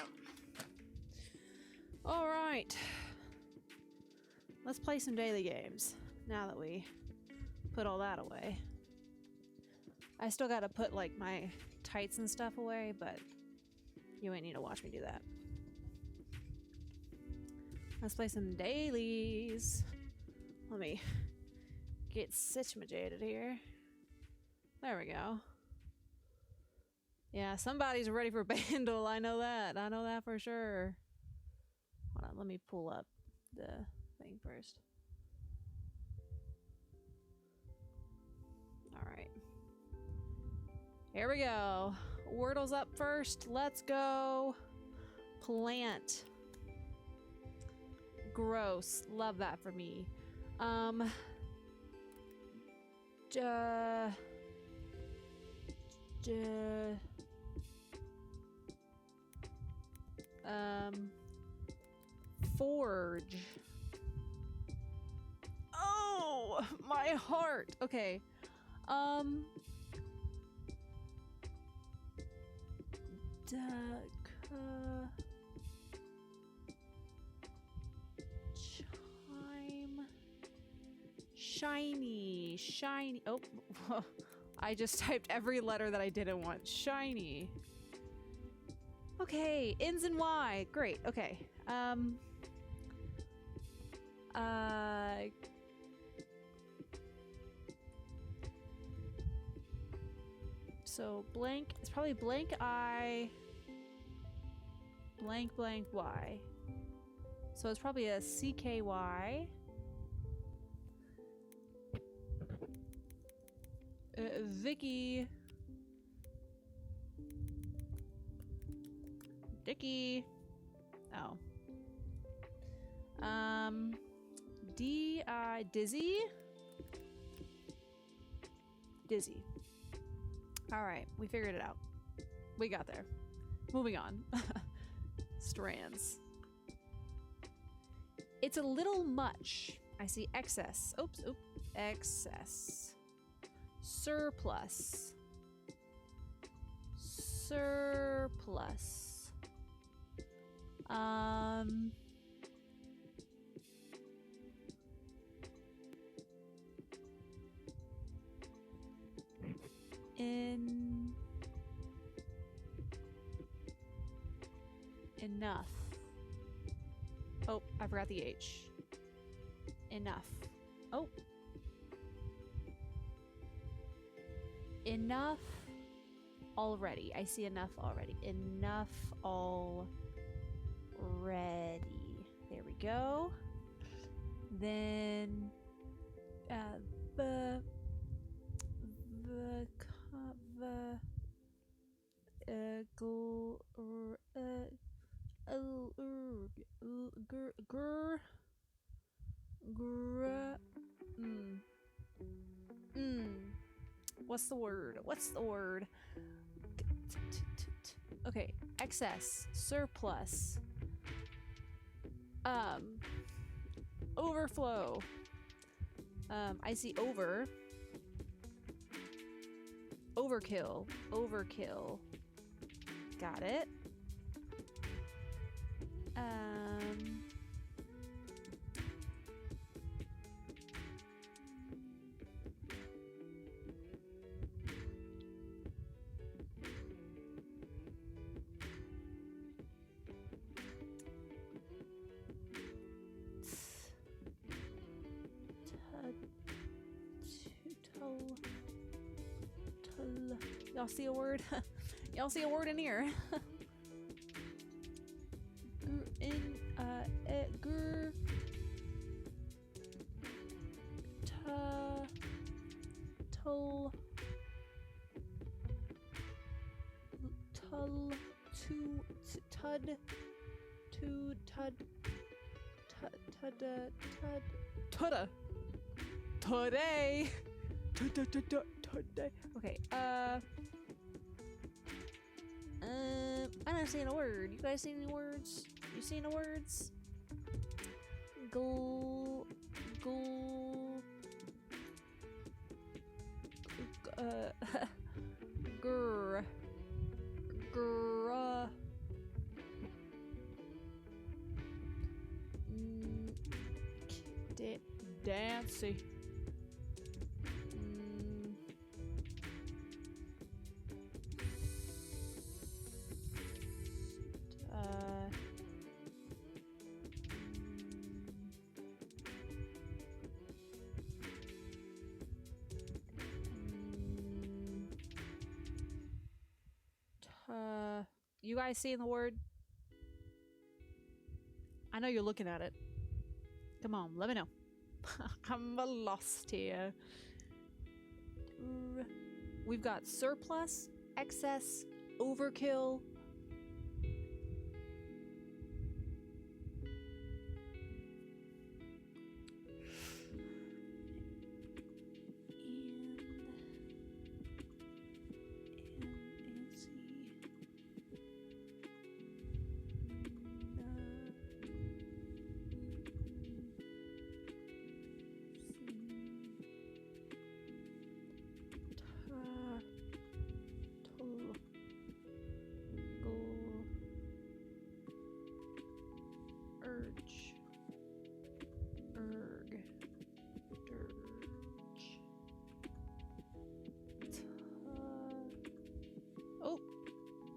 All right. Let's play some daily games now that we put all that away. I still gotta put like my tights and stuff away, but you ain't need to watch me do that. Let's play some dailies. Let me get situated here. There we go. Yeah, somebody's ready for Bandle. I know that. I know that for sure. Hold on, let me pull up the thing first. All right. Here we go. Wordle's up first. Let's go. Plant. Gross. Love that for me. Forge. Oh, my heart. Okay. Chime. Shiny. Shiny. Oh, I just typed every letter that I didn't want. Shiny. Okay, ins and Y. Great. Okay. So blank, it's probably blank I, blank blank Y. So it's probably a CKY. Vicky. Dicky. Oh. D-I, Dizzy? Dizzy. Alright, we figured it out. We got there. Moving on. Strands. It's a little much. I see excess. Oops, oops. Excess. Surplus. Surplus. Enough. Oh, I forgot the H. Enough. Oh. Enough already. I see enough already. Enough already. There we go. Then what's the word? What's the word? Okay, excess, surplus, overflow. I see over. Overkill. Overkill. Got it. Tull. Y'all see a word? Y'all see a word in here? Gur. Tull. Tull. Tud. Tudda. Today. Today. Okay. I'm not seeing a word. You guys see any words? You see any words? Gl. Grr. Grr. Dancy. You guys seeing the word? I know you're looking at it. Come on, let me know. I'm lost here. We've got surplus, excess, overkill.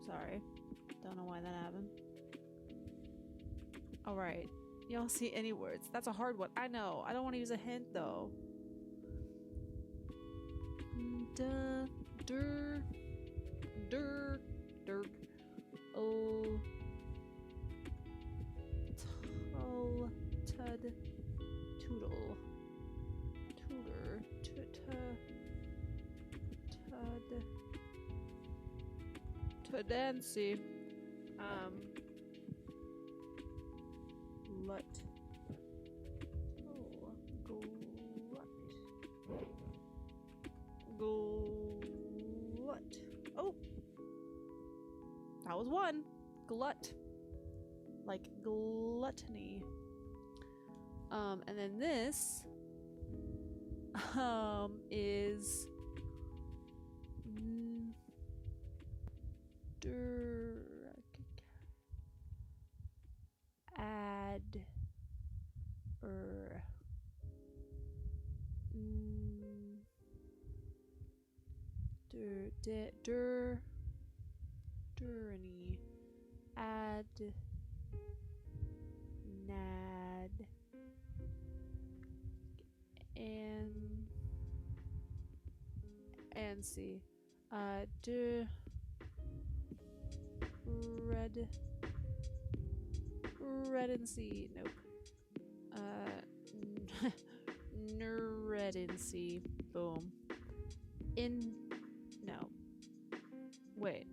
Sorry. Don't know why that happened. Alright. Y'all see any words? That's a hard one. I know. I don't want to use a hint though. Duh. Dur. Dur. Dirk. Oh. Tull. Tud. Toodle. Tutor. Tuta. Tud. Dancy. Lut. Oh, glut. Oh, that was one. Glut, like gluttony. And then this, is. Durany. Ad. Nad. Ansi. Redency. Nope. Neredency. Boom. No. Wait.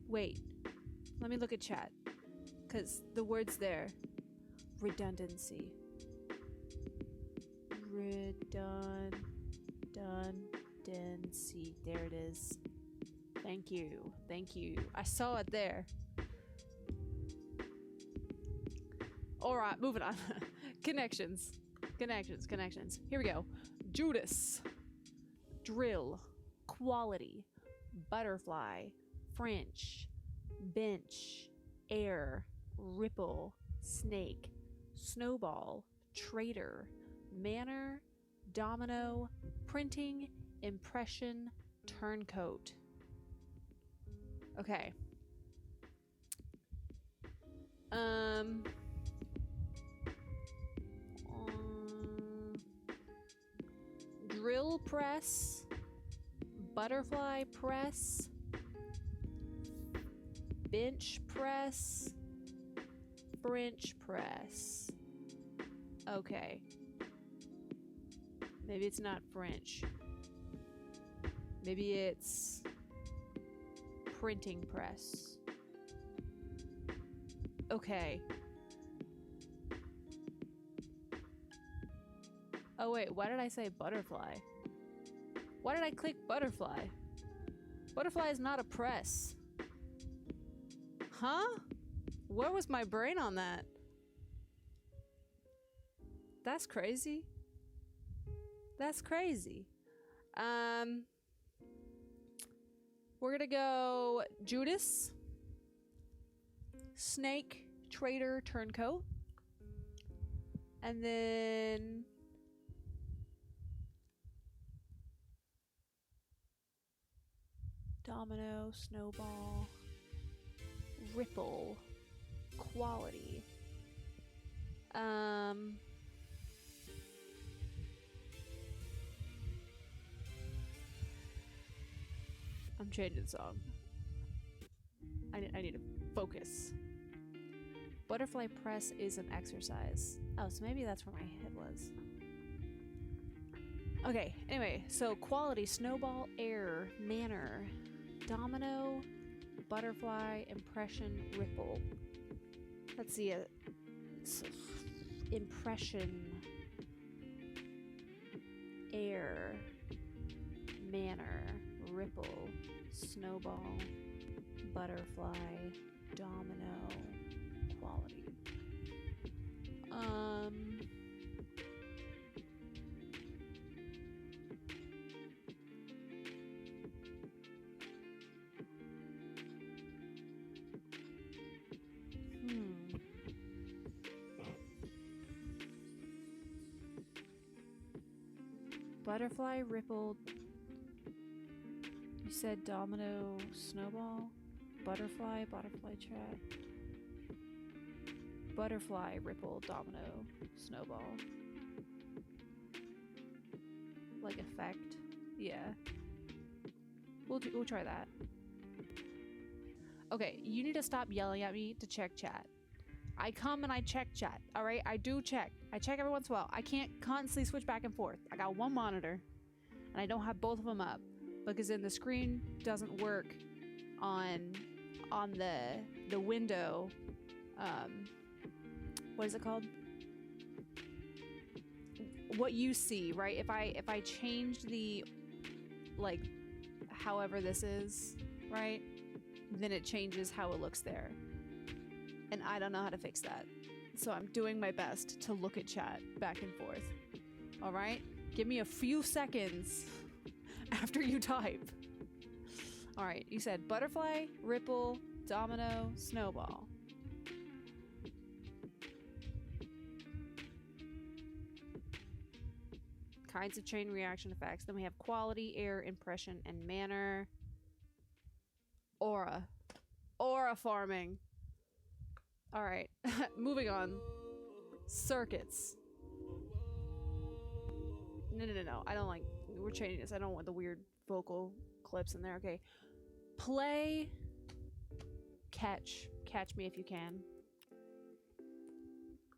Wait. Let me look at chat. Cause the word's there. Redundancy. Redundancy. There it is. Thank you. I saw it there. Alright, moving on. Connections. Here we go. Judas. Drill. Quality. Butterfly. French. Bench. Air. Ripple. Snake. Snowball. Traitor. Manner. Domino. Printing. Impression. Turncoat. Okay. drill press, butterfly press, bench press, French press. Okay. Maybe it's not French. Maybe it's printing press. Okay. Oh wait, why did I say butterfly? Why did I click butterfly? Butterfly is not a press. Huh? Where was my brain on that? That's crazy. That's crazy. We're gonna go Judas, Snake, Trader, Turncoat, and then Domino, Snowball, Ripple, Quality. I'm changing the song. I need to focus. Butterfly press is an exercise. Oh, so maybe that's where my head was. Okay, anyway, so quality, snowball, air, manner, domino, butterfly, impression, ripple. Let's see, impression, air, manner, ripple, snowball, butterfly, domino, quality. Butterfly, ripple. You said domino, snowball, butterfly, butterfly chat. Butterfly, ripple, domino, snowball. Like effect. Yeah. We'll try that. Okay, you need to stop yelling at me to check chat. I come and I check chat, alright? I do check. I check every once in a while. I can't constantly switch back and forth. I got one monitor, and I don't have both of them up, because then the screen doesn't work on the window. What is it called? What you see, right? If I change the, like, however this is, right? Then it changes how it looks there. And I don't know how to fix that. So I'm doing my best to look at chat back and forth. All right? Give me a few seconds after you type. All right, you said butterfly, ripple, domino, snowball. Kinds of chain reaction effects. Then we have quality, air, impression, and manner. Aura. Aura farming. All right, moving on. Circuits. No. I don't like... We're changing this. I don't want the weird vocal clips in there. Okay. Play. Catch. Catch me if you can.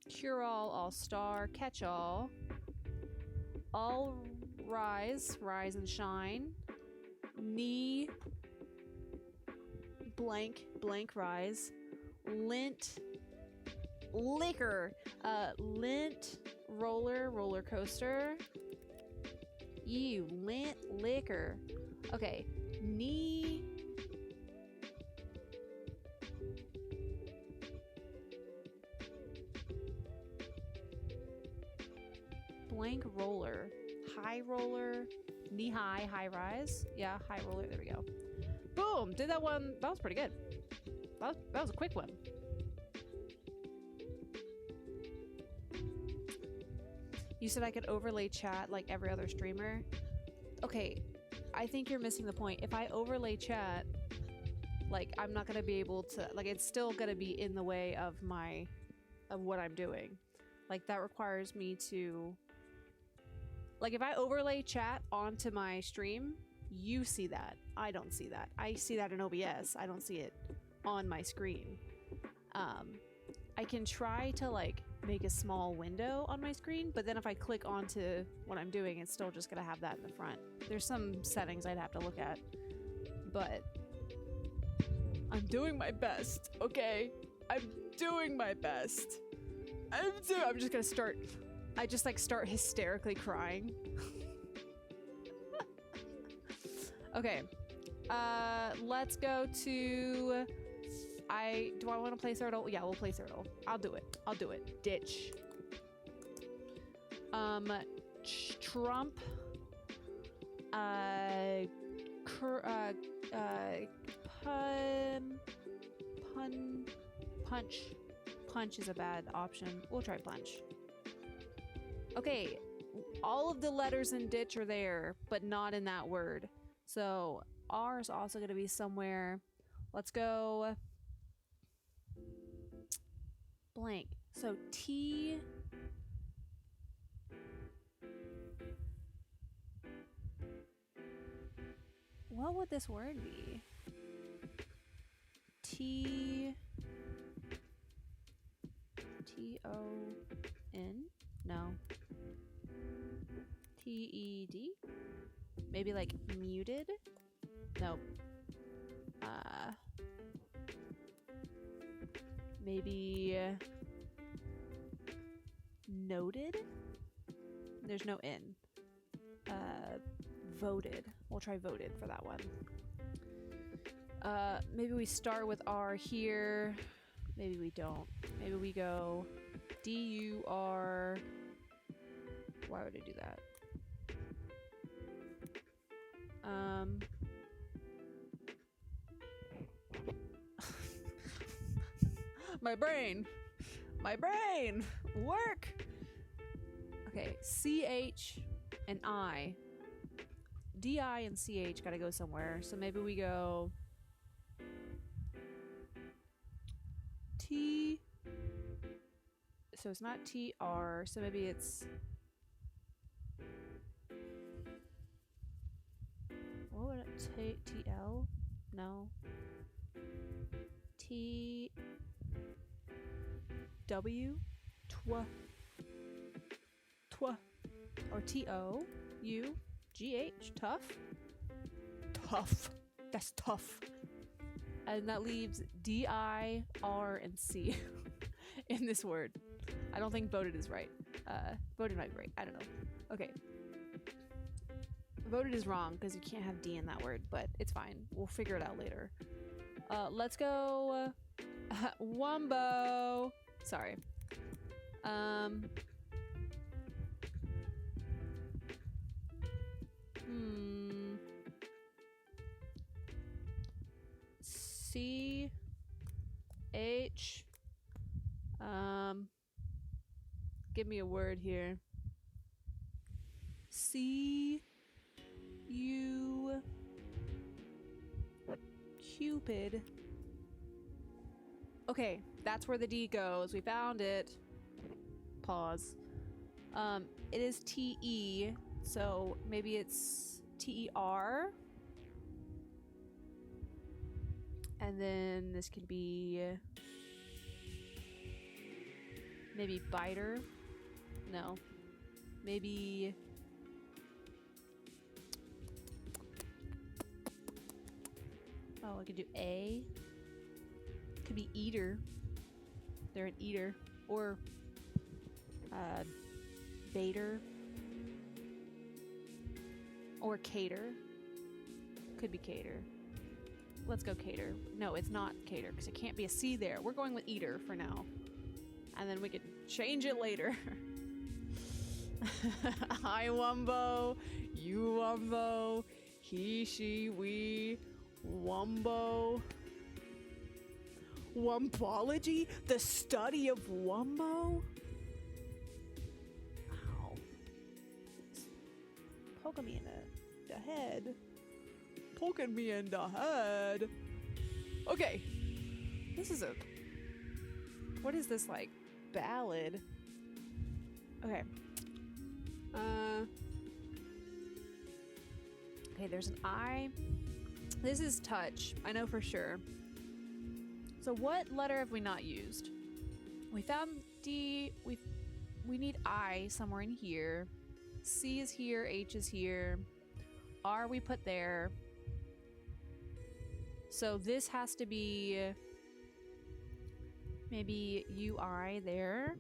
Cure all. All star. Catch all. All rise. Rise and shine. Knee. Blank. Blank rise. Lint. Liquor. Lint. Roller coaster. Ew. Lint. Liquor. Okay. Knee. Blank roller. High roller. Knee high. High rise. Yeah, high roller. There we go. Boom! Did that one. That was pretty good. That was a quick one. You said I could overlay chat like every other streamer. Okay, I think you're missing the point. If I overlay chat, like, I'm not gonna be able to, like, it's still gonna be in the way of what I'm doing. Like, that requires me to Like if I overlay chat onto my stream, you see that. I don't see that. I see that in OBS. I don't see it on my screen. I can try to like make a small window on my screen, but then if I click onto what I'm doing, it's still just gonna have that in the front. There's some settings I'd have to look at, but I'm doing my best, okay? I'm doing my best. I'm just gonna start, I just like start hysterically crying. Okay, let's go to, do I want to play Thurtle? Yeah, we'll play Thurtle. I'll do it. Ditch. Trump. Punch. Punch is a bad option. We'll try punch. Okay, all of the letters in ditch are there, but not in that word. So R is also going to be somewhere. Let's go blank. So T. What would this word be? T. T-O-N? No. T-E-D? Maybe like muted? Nope. Maybe noted? There's no N. Voted. We'll try voted for that one. Maybe we start with R here. Maybe we don't. Maybe we go D-U-R. Why would I do that? My brain! Work! Okay, C-H and I. D-I and C-H gotta go somewhere. So maybe we go T. So it's not T-R, so maybe it's... What would it take? T-L? No. T-W? Twa. Or T-O-U-G-H. Tough? Tough. That's tough. And that leaves D-I, R, and C in this word. I don't think voted is right. Voted might be right. I don't know. Okay. Voted is wrong because you can't have D in that word, but it's fine. We'll figure it out later. Let's go Wumbo. Sorry. C H. Give me a word here. C U Cupid. Okay, that's where the D goes. We found it. Pause. It is T-E, so maybe it's T-E-R. And then this could be maybe biter. No. Maybe oh, I could do A. Could be eater. They're an eater. Or baiter. Or cater. Could be cater. Let's go cater. No, it's not cater because it can't be a C there. We're going with eater for now. And then we can change it later. I Wumbo. You Wumbo. He, she, we. Wumbo. Wumbology? The study of Wumbo? Ow. Poking me in the head. Poking me in the head. Okay. This is a... What is this, like? Ballad? Okay. Okay, there's an I. This is touch. I know for sure. So what letter have we not used? We found D. We need I somewhere in here. C is here. H is here. R we put there. So this has to be maybe UI there.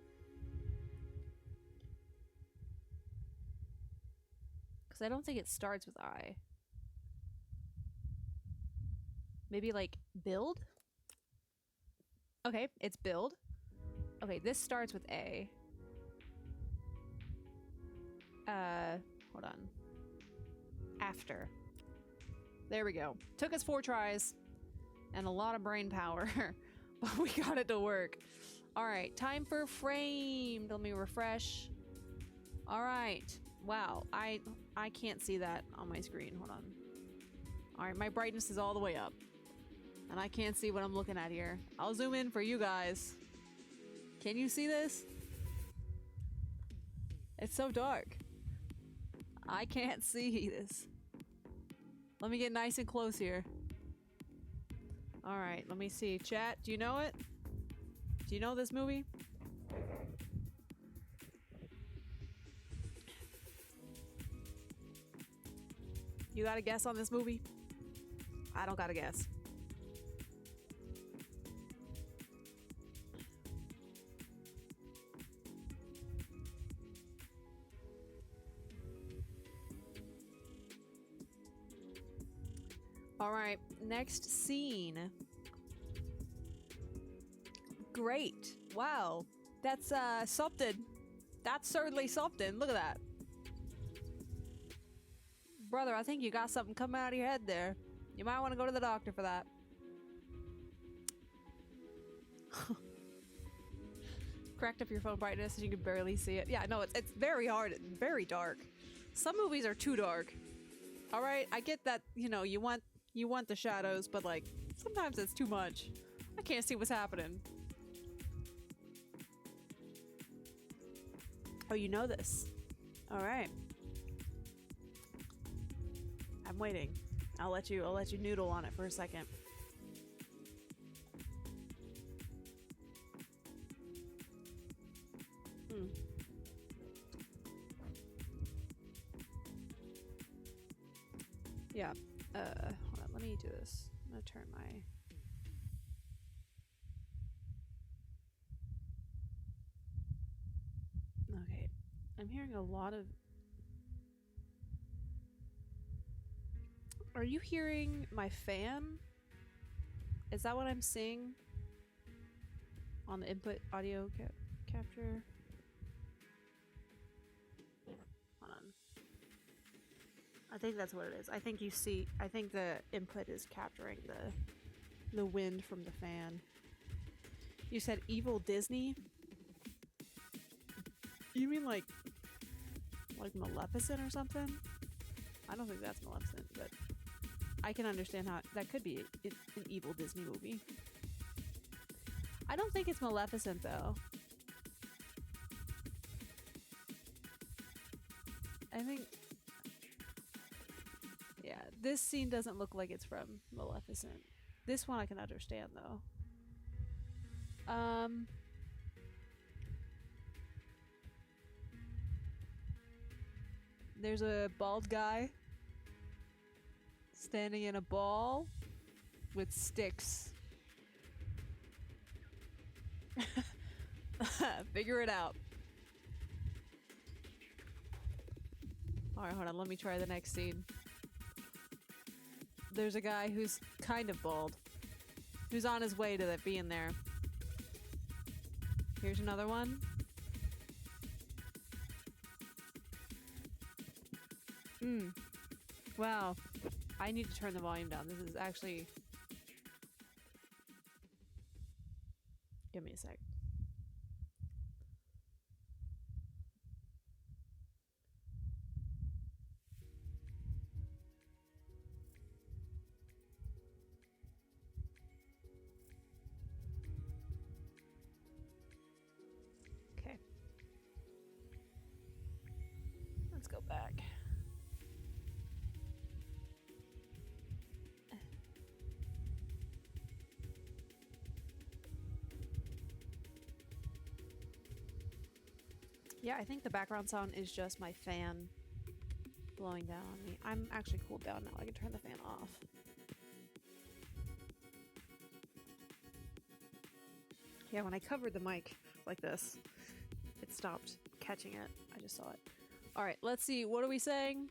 Because I don't think it starts with I. Maybe like build? Okay, it's build. Okay, this starts with A. Hold on. After. There we go. Took us 4 tries and a lot of brain power, but we got it to work. All right, time for framed. Let me refresh. All right. Wow, I can't see that on my screen. Hold on. All right, my brightness is all the way up, and I can't see what I'm looking at here. I'll zoom in for you guys. Can you see this? It's so dark. I can't see this. Let me get nice and close here. All right, let me see. Chat, do you know it? Do you know this movie? You got a guess on this movie? I don't got a guess. All right, next scene. Great. Wow. That's something. That's certainly something. Look at that. Brother, I think you got something coming out of your head there. You might want to go to the doctor for that. Cracked up your phone brightness and you can barely see it. Yeah, no, it's very hard. It's very dark. Some movies are too dark. All right, I get that, you know, you want the shadows, but like sometimes it's too much. I can't see what's happening. Oh, you know this. All right. I'm waiting. I'll let you noodle on it for a second. Yeah. Hold on, let me do this. I'm gonna turn my... Okay. I'm hearing a lot of... Are you hearing my fan? Is that what I'm seeing? On the input audio capture? Hold on. I think that's what it is. I think you see... I think the input is capturing the wind from the fan. You said evil Disney? You mean like Maleficent or something? I don't think that's Maleficent, but I can understand how that could be an evil Disney movie. I don't think it's Maleficent though. I think, yeah, this scene doesn't look like it's from Maleficent. This one I can understand though. There's a bald guy standing in a ball with sticks. Figure it out. Alright, hold on, let me try the next scene. There's a guy who's kind of bald, who's on his way to that being there. Here's another one. Wow. I need to turn the volume down. This is actually... Give me a sec. Okay. Let's go back. Yeah, I think the background sound is just my fan blowing down on me. I'm actually cooled down now. I can turn the fan off. Yeah, when I covered the mic like this, it stopped catching it. I just saw it. All right, let's see. What are we saying?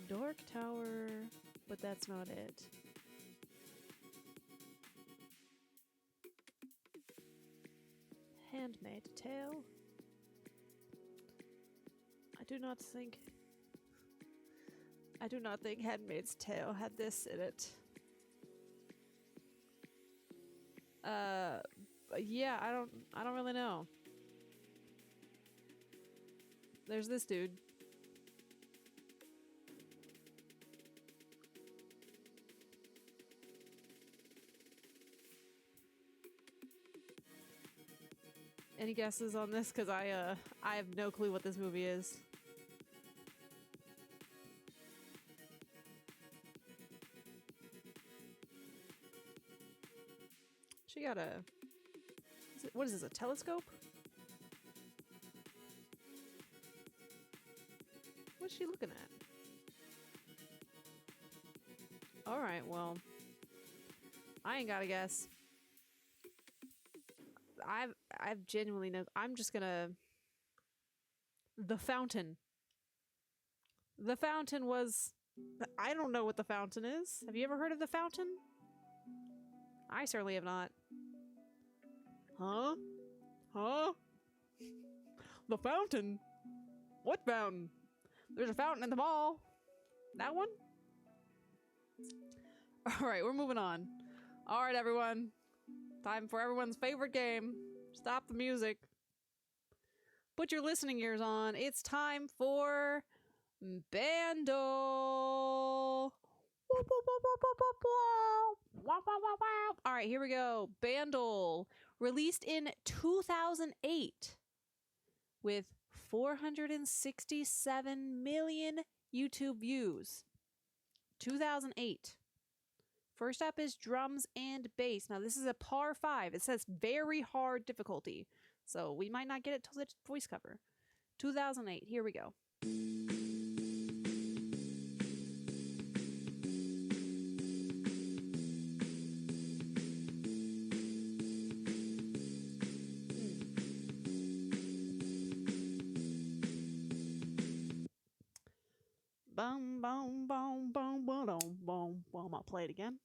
Dork Tower, but that's not it. Handmaid's Tale. I do not think Handmaid's Tale had this in it. Yeah, I don't really know. There's this dude. Any guesses on this? Because I have no clue what this movie is. She got a... What is this, a telescope? What's she looking at? Alright, well... I ain't got a guess. I've genuinely no... I'm just gonna... The Fountain. The Fountain was... I don't know what The Fountain is. Have you ever heard of The Fountain? I certainly have not. Huh? Huh? The Fountain? What fountain? There's a fountain in the mall. That one? Alright, we're moving on. Alright, everyone. Time for everyone's favorite game. Stop the music. Put your listening ears on. It's time for Bandle. Alright, here we go. Bandle. Released in 2008 with 467 million YouTube views. 2008. First up is drums and bass. Now this is a par 5. It says very hard difficulty. So we might not get it till the voice cover. 2008. Here we go. Boom, boom, boom, boom, boom, boom, boom. I'll play it again.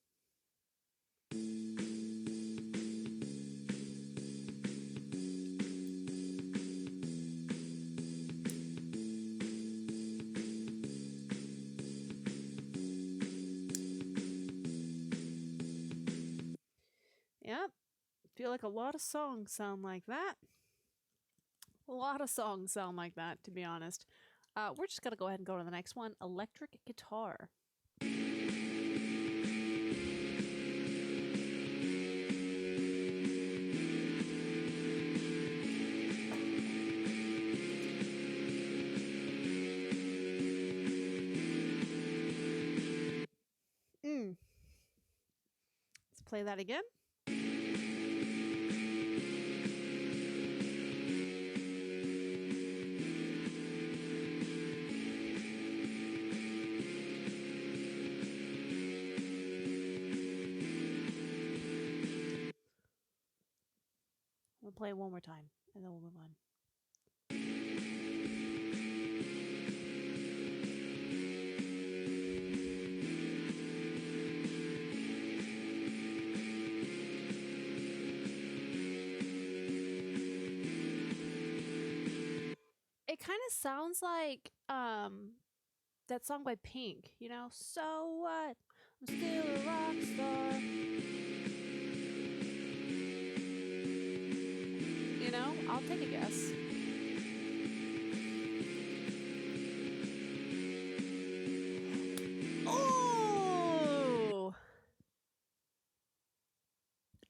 Yep. Feel like a lot of songs sound like that. A lot of songs sound like that, to be honest. We're just gonna go ahead and go to the next one. Electric guitar. Let's play that again. We'll play it one more time, and then we'll move on. It kind of sounds like that song by Pink, you know? So what? I'm still a rock star. You know, I'll take a guess. Oh!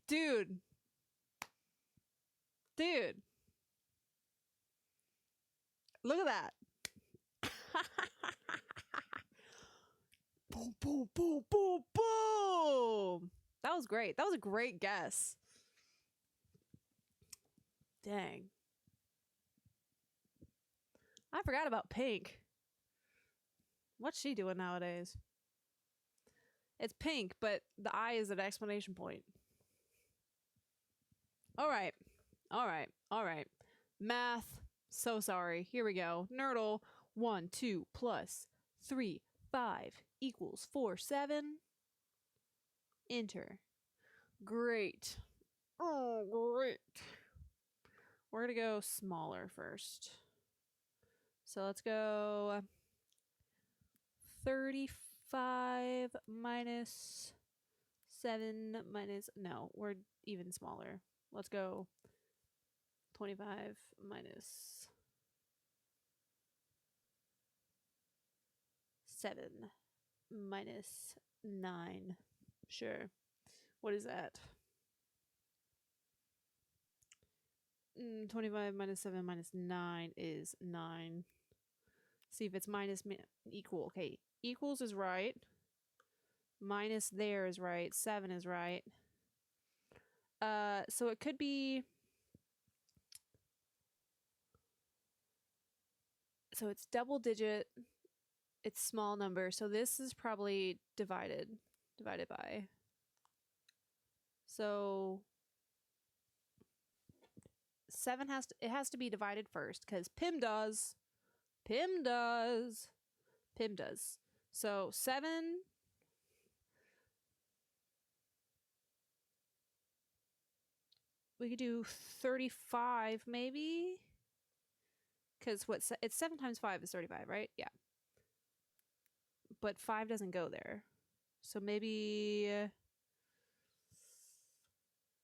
Dude. Dude. Look at that. Boom, boom, boom, boom, boom. Boom! That was great. That was a great guess. Dang. I forgot about Pink. What's she doing nowadays? It's pink, but the I is an exclamation point. All right. All right. All right. Math. So sorry. Here we go. Nerdle. 1, 2 plus 3, 5 equals 4, 7. Enter. Great. Oh, great. We're going to go smaller first. So let's go 35 minus 7 minus... No, we're even smaller. Let's go 25 minus 7 minus 9. Sure. What is that? 25 minus 7 minus 9 is 9. See if it's minus equal. Okay, equals is right. Minus there is right. 7 is right. So it could be... So it's double digit. It's small number. So this is probably divided by. So 7 has to be divided first because Pim does. So 7. We could do 35 maybe. Because it's 7 times 5 is 35, right? Yeah. But 5 doesn't go there. So maybe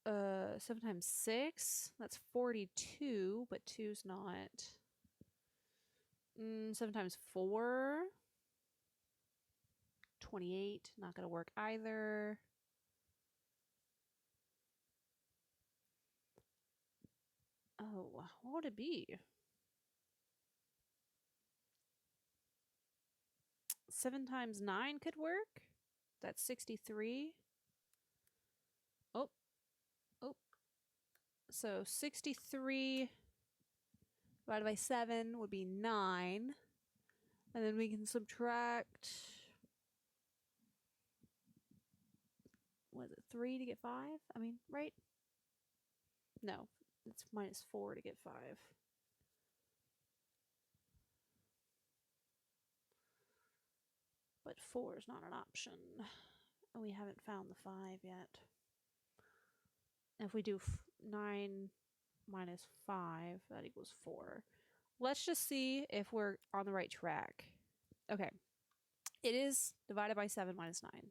7 times 6, that's 42, but 2's not. 7 times 4, 28, not gonna work either. Oh, what would it be? 7 times 9 could work. That's 63. Oh. So 63 divided by 7 would be 9. And then we can subtract... Was it 3 to get 5? I mean, right? No, it's minus 4 to get 5. But 4 is not an option. And we haven't found the 5 yet. If we do 9 minus 5, that equals 4. Let's just see if we're on the right track. Okay. It is divided by 7 minus 9.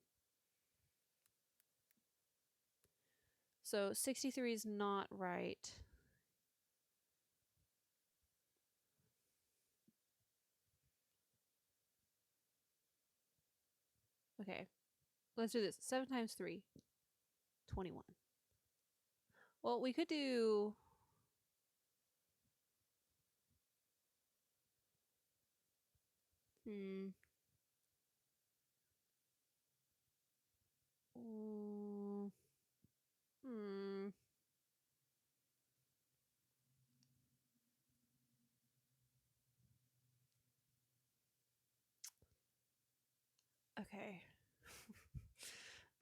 So 63 is not right. Okay. Let's do this. 7 times 3, 21. Well, we could do... Okay.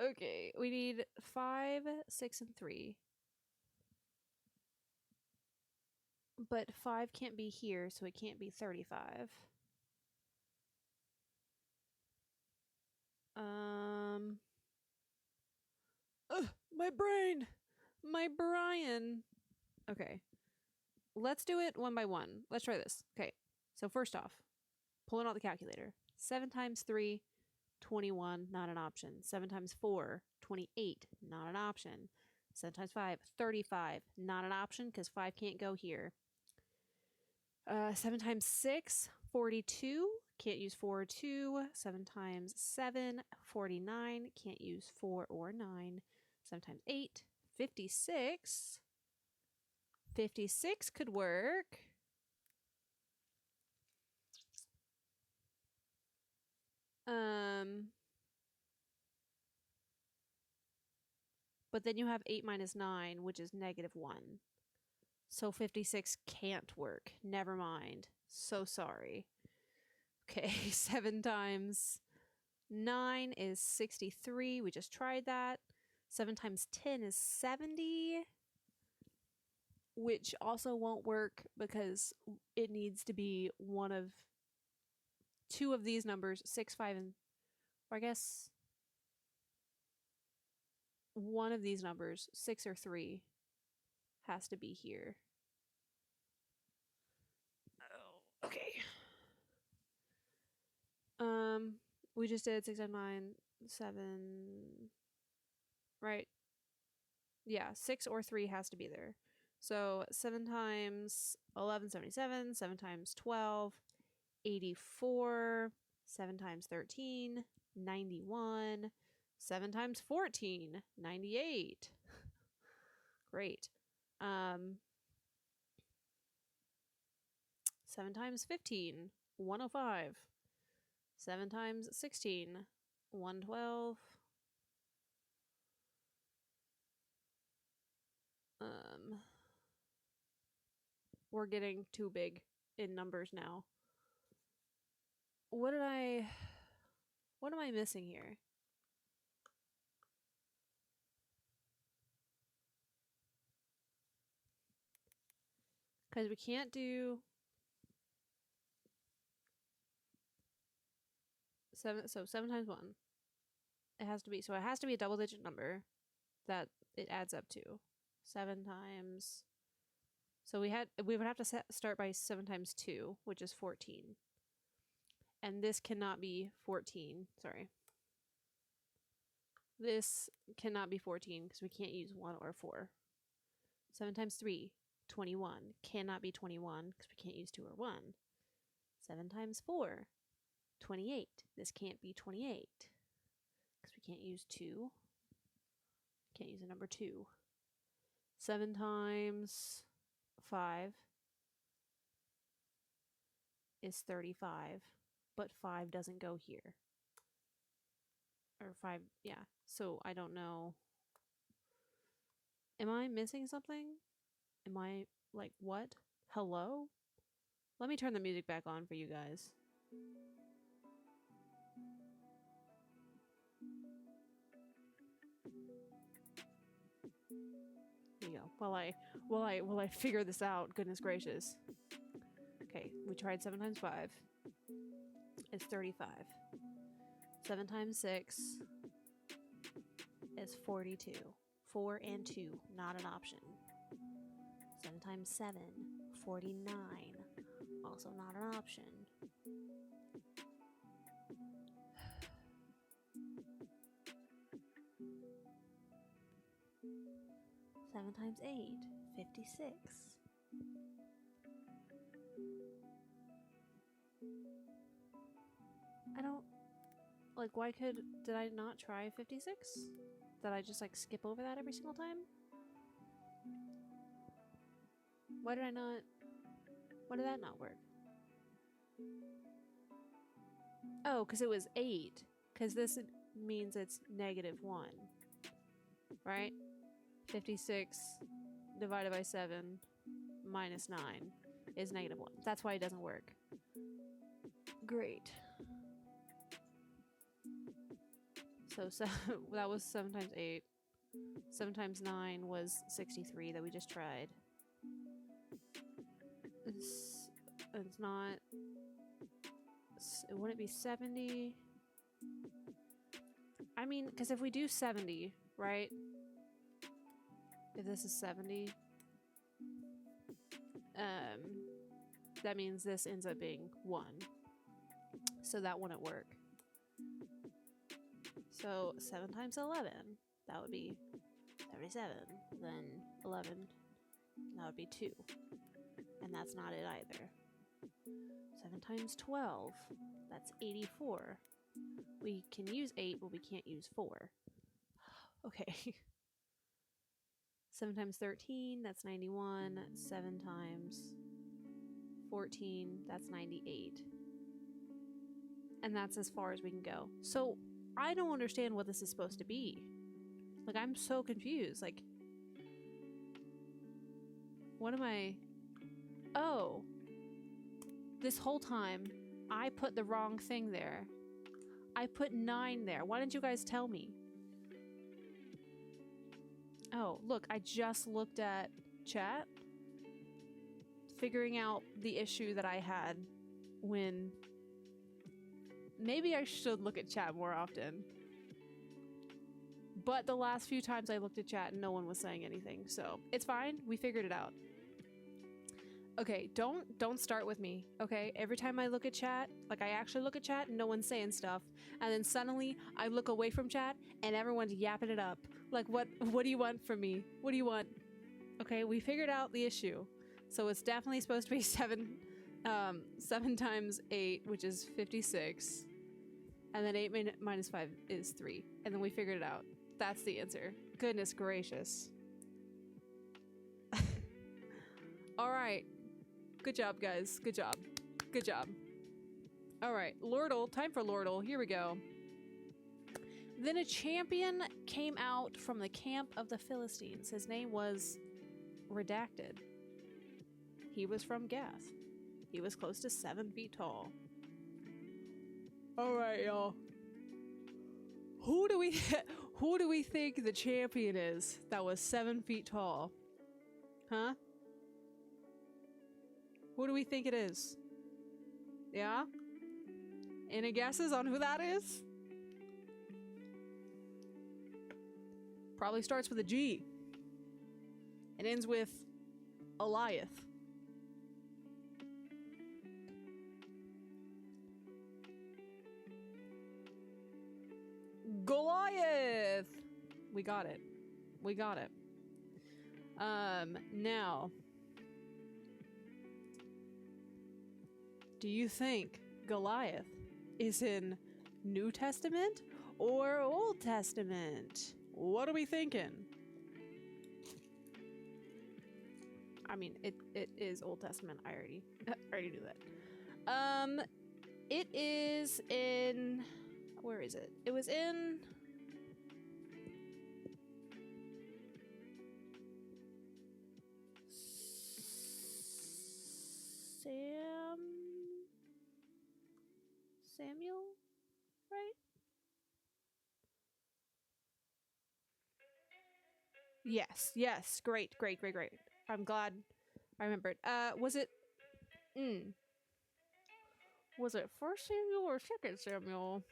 Okay, we need 5, 6, and 3. But 5 can't be here, so it can't be 35. My brain! My Brian! Okay. Let's do it one by one. Let's try this. Okay. So first off, pulling out the calculator. 7 times 3, 21, not an option. 7 times 4, 28, not an option. 7 times 5, 35, not an option because 5 can't go here. 7 times 6, 42, can't use 4 or 2. 7 times 7, 49, can't use 4 or 9. 7 times 8, 56. 56 could work. But then you have 8 minus 9, which is -1. So 56 can't work. Never mind. So sorry. Okay, 7 times 9 is 63. We just tried that. 7 times 10 is 70, which also won't work because it needs to be one of two of these numbers, 6, 5, and, or I guess one of these numbers, 6 or 3, has to be here. Oh, okay. We just did 6 and 9, 7, right? Yeah, 6 or 3 has to be there. So 7 times 11, 77, 7 times 12, 84, 7 times 13, 91, 7 times 14, 98. Great. 7 times 15, 105. 7 times 16, 112. We're getting too big in numbers now. What am I missing here? Because we can't do 7, so 7 times 1. It has to be a double digit number that it adds up to. 7 times, so we would have to start by 7 times 2, which is 14. And this cannot be 14. Sorry. This cannot be 14 because we can't use 1 or 4. 7 times 3, 21. Cannot be 21 because we can't use 2 or 1. 7 times 4, 28. This can't be 28 because we can't use 2. Can't use the number 2. 7 times 5 is 35, but 5 doesn't go here. Or 5, yeah. So I don't know. Am I missing something? Am I, like, what? Hello? Let me turn the music back on for you guys. There you go. While I figure this out, goodness gracious. Okay, we tried 7 times 5. It's 35. 7 times 6 is 42. 4 and 2, not an option. 7 times 7, 49. Also not an option. 7 times 8, 56. I don't, like, did I not try 56? Did I just, like, skip over that every single time? Why did that not work? Oh, because it was 8. Because this means it's -1. Right? 56 divided by 7 minus 9 is -1. That's why it doesn't work. Great. So that was 7 times 8. 7 times 9 was 63 that we just tried. It's not... Wouldn't it be 70? I mean, because if we do 70, right? If this is 70, that means this ends up being 1. So that wouldn't work. So 7 times 11, that would be 37. Then 11, that would be 2. And that's not it either. 7 times 12, that's 84. We can use 8, but we can't use 4. Okay. 7 times 13, that's 91. 7 times 14, that's 98. And that's as far as we can go. So I don't understand what this is supposed to be. Like, I'm so confused. Like, what am I... Oh. This whole time, I put the wrong thing there. I put 9 there. Why didn't you guys tell me? Oh, look, I just looked at chat, figuring out the issue that I had when... Maybe I should look at chat more often. But the last few times I looked at chat, no one was saying anything, so it's fine. We figured it out. Okay, don't start with me, okay? Every time I look at chat, like I actually look at chat, no one's saying stuff, and then suddenly I look away from chat and everyone's yapping it up. Like, what do you want from me? What do you want? Okay, we figured out the issue. So it's definitely supposed to be 7 times 8, which is 56. And then 8 minus 5 is 3. And then we figured it out. That's the answer. Goodness gracious. All right. Good job, guys. Good job. Good job. All right. Lordle. Time for Lordle. Here we go. Then a champion came out from the camp of the Philistines. His name was redacted. He was from Gath. He was close to 7 feet tall. All right, y'all. Who do we think the champion is that was 7 feet tall? Huh? Who do we think it is? Yeah? Any guesses on who that is? Probably starts with a G. It ends with Goliath. Goliath! We got it. We got it. Now. Do you think Goliath is in New Testament or Old Testament? What are we thinking? I mean, it is Old Testament. I already knew that. It is in... Where is it? It was in... Samuel? Right? Yes, yes. Great. I'm glad I remembered. Was it... Was it 1st Samuel or 2nd Samuel?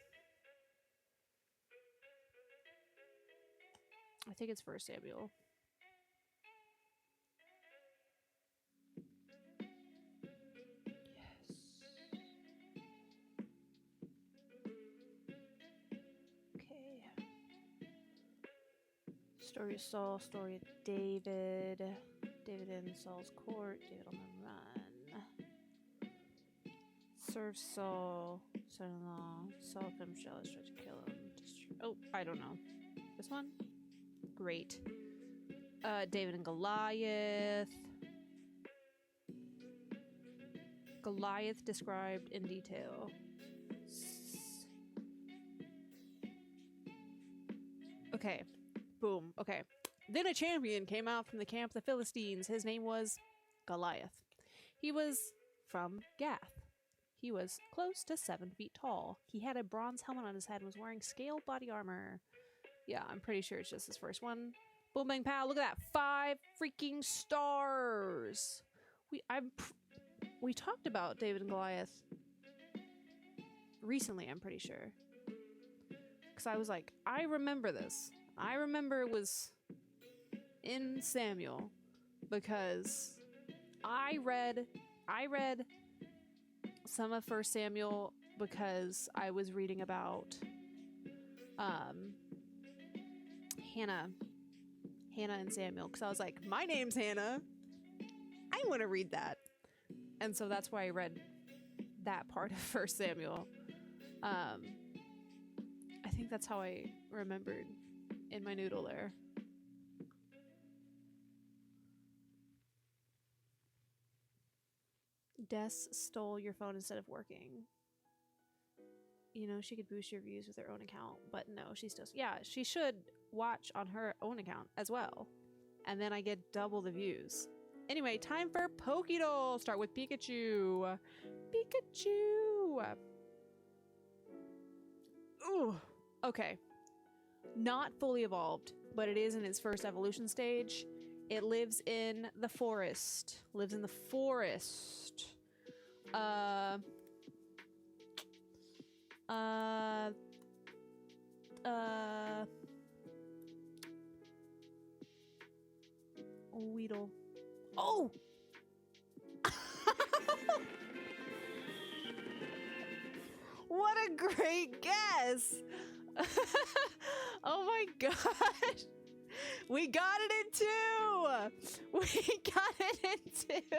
I think it's 1st Samuel. Yes. Okay. Story of Saul, story of David. David in Saul's court. David on the run. Serve Saul, son-in-law. Saul of him shall try to kill him. Oh, I don't know. This one? Great. David and Goliath. Goliath described in detail. Okay. Boom. Okay. Then a champion came out from the camp of the Philistines. His name was Goliath. He was from Gath. He was close to 7 feet tall. He had a bronze helmet on his head and was wearing scale body armor. Yeah, I'm pretty sure it's just his first one. Boom, bang, pow. Look at that. 5 freaking stars. We talked about David and Goliath recently, I'm pretty sure. Because I was like, I remember this. I remember it was in Samuel because I read some of 1st Samuel because I was reading about Hannah and Samuel, because I was like, my name's Hannah. I want to read that. And so that's why I read that part of 1st Samuel. I think that's how I remembered in my noodle there. Des stole your phone instead of working. you know, she could boost your views with her own account, but no, she still, yeah, she should watch on her own account as well. And then I get double the views. Anyway, time for Pokédoll. Start with Pikachu. Pikachu. Ooh, okay. Not fully evolved, but it is in its first evolution stage. It lives in the forest. Lives in the forest. Weedle. Oh! What a great guess! Oh my gosh! We got it in two! We got it in two!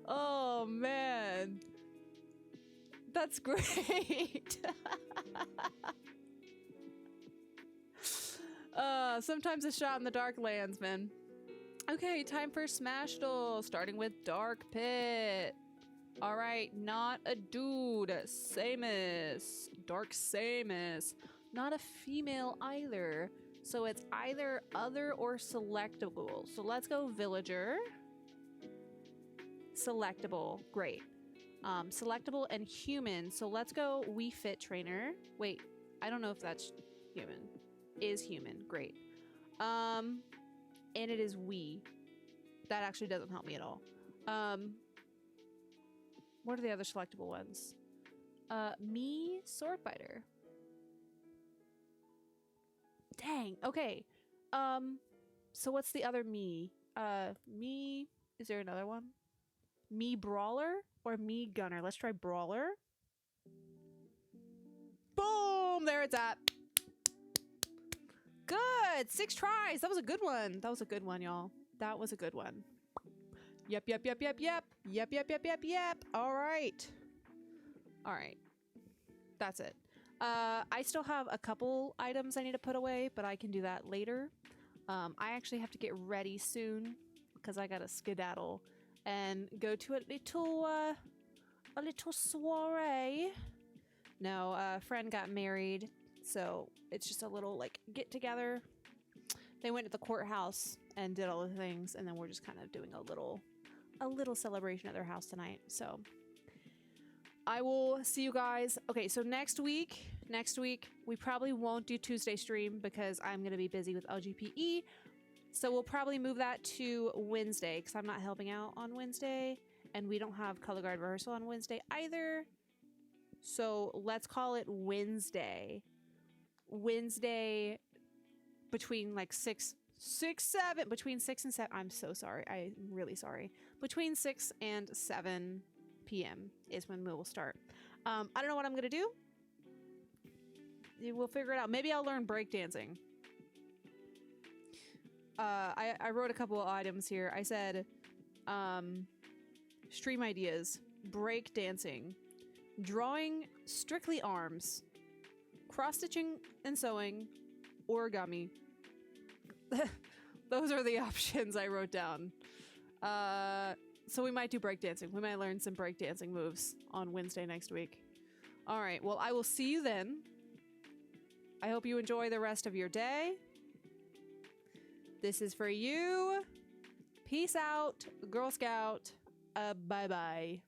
Oh man. That's great! Sometimes a shot in the dark lands, man. Okay, time for Smashdle, starting with Dark Pit. Alright, not a dude. Samus. Dark Samus. Not a female either. So it's either other or selectable. So let's go Villager. Selectable. Great. Selectable and human. So let's go Wii Fit Trainer. Wait, I don't know if that's human. Is human. Great. And it is Wii. That actually doesn't help me at all. What are the other selectable ones? Me, Swordfighter. Dang. Okay. So what's the other me? Me. Is there another one? Me Brawler or Me Gunner? Let's try Brawler. Boom! There it's at. Good! 6 tries! That was a good one. That was a good one, y'all. That was a good one. Yep, yep, yep, yep, yep. Yep, yep, yep, yep, yep. Alright. Alright. That's it. I still have a couple items I need to put away, but I can do that later. I actually have to get ready soon because I gotta skedaddle and go to a little soiree. No, a friend got married, so it's just a little like get together. They went to the courthouse and did all the things, and then we're just kind of doing a little celebration at their house tonight. So I will see you guys. Okay, so next week we probably won't do Tuesday stream because I'm gonna be busy with LGPE. So we'll probably move that to Wednesday because I'm not helping out on Wednesday, and we don't have color guard rehearsal on Wednesday either. So let's call it Wednesday. Wednesday between like 6, 7, between 6 and 7. I'm so sorry. I'm really sorry. Between 6 and 7 p.m. is when we will start. I don't know what I'm going to do. We'll figure it out. Maybe I'll learn breakdancing. I wrote a couple of items here. I said, stream ideas, breakdancing, drawing strictly arms, cross-stitching and sewing, origami. Those are the options I wrote down. So we might do breakdancing. We might learn some breakdancing moves on Wednesday next week. All right. Well, I will see you then. I hope you enjoy the rest of your day. This is for you. Peace out, Girl Scout. Bye-bye.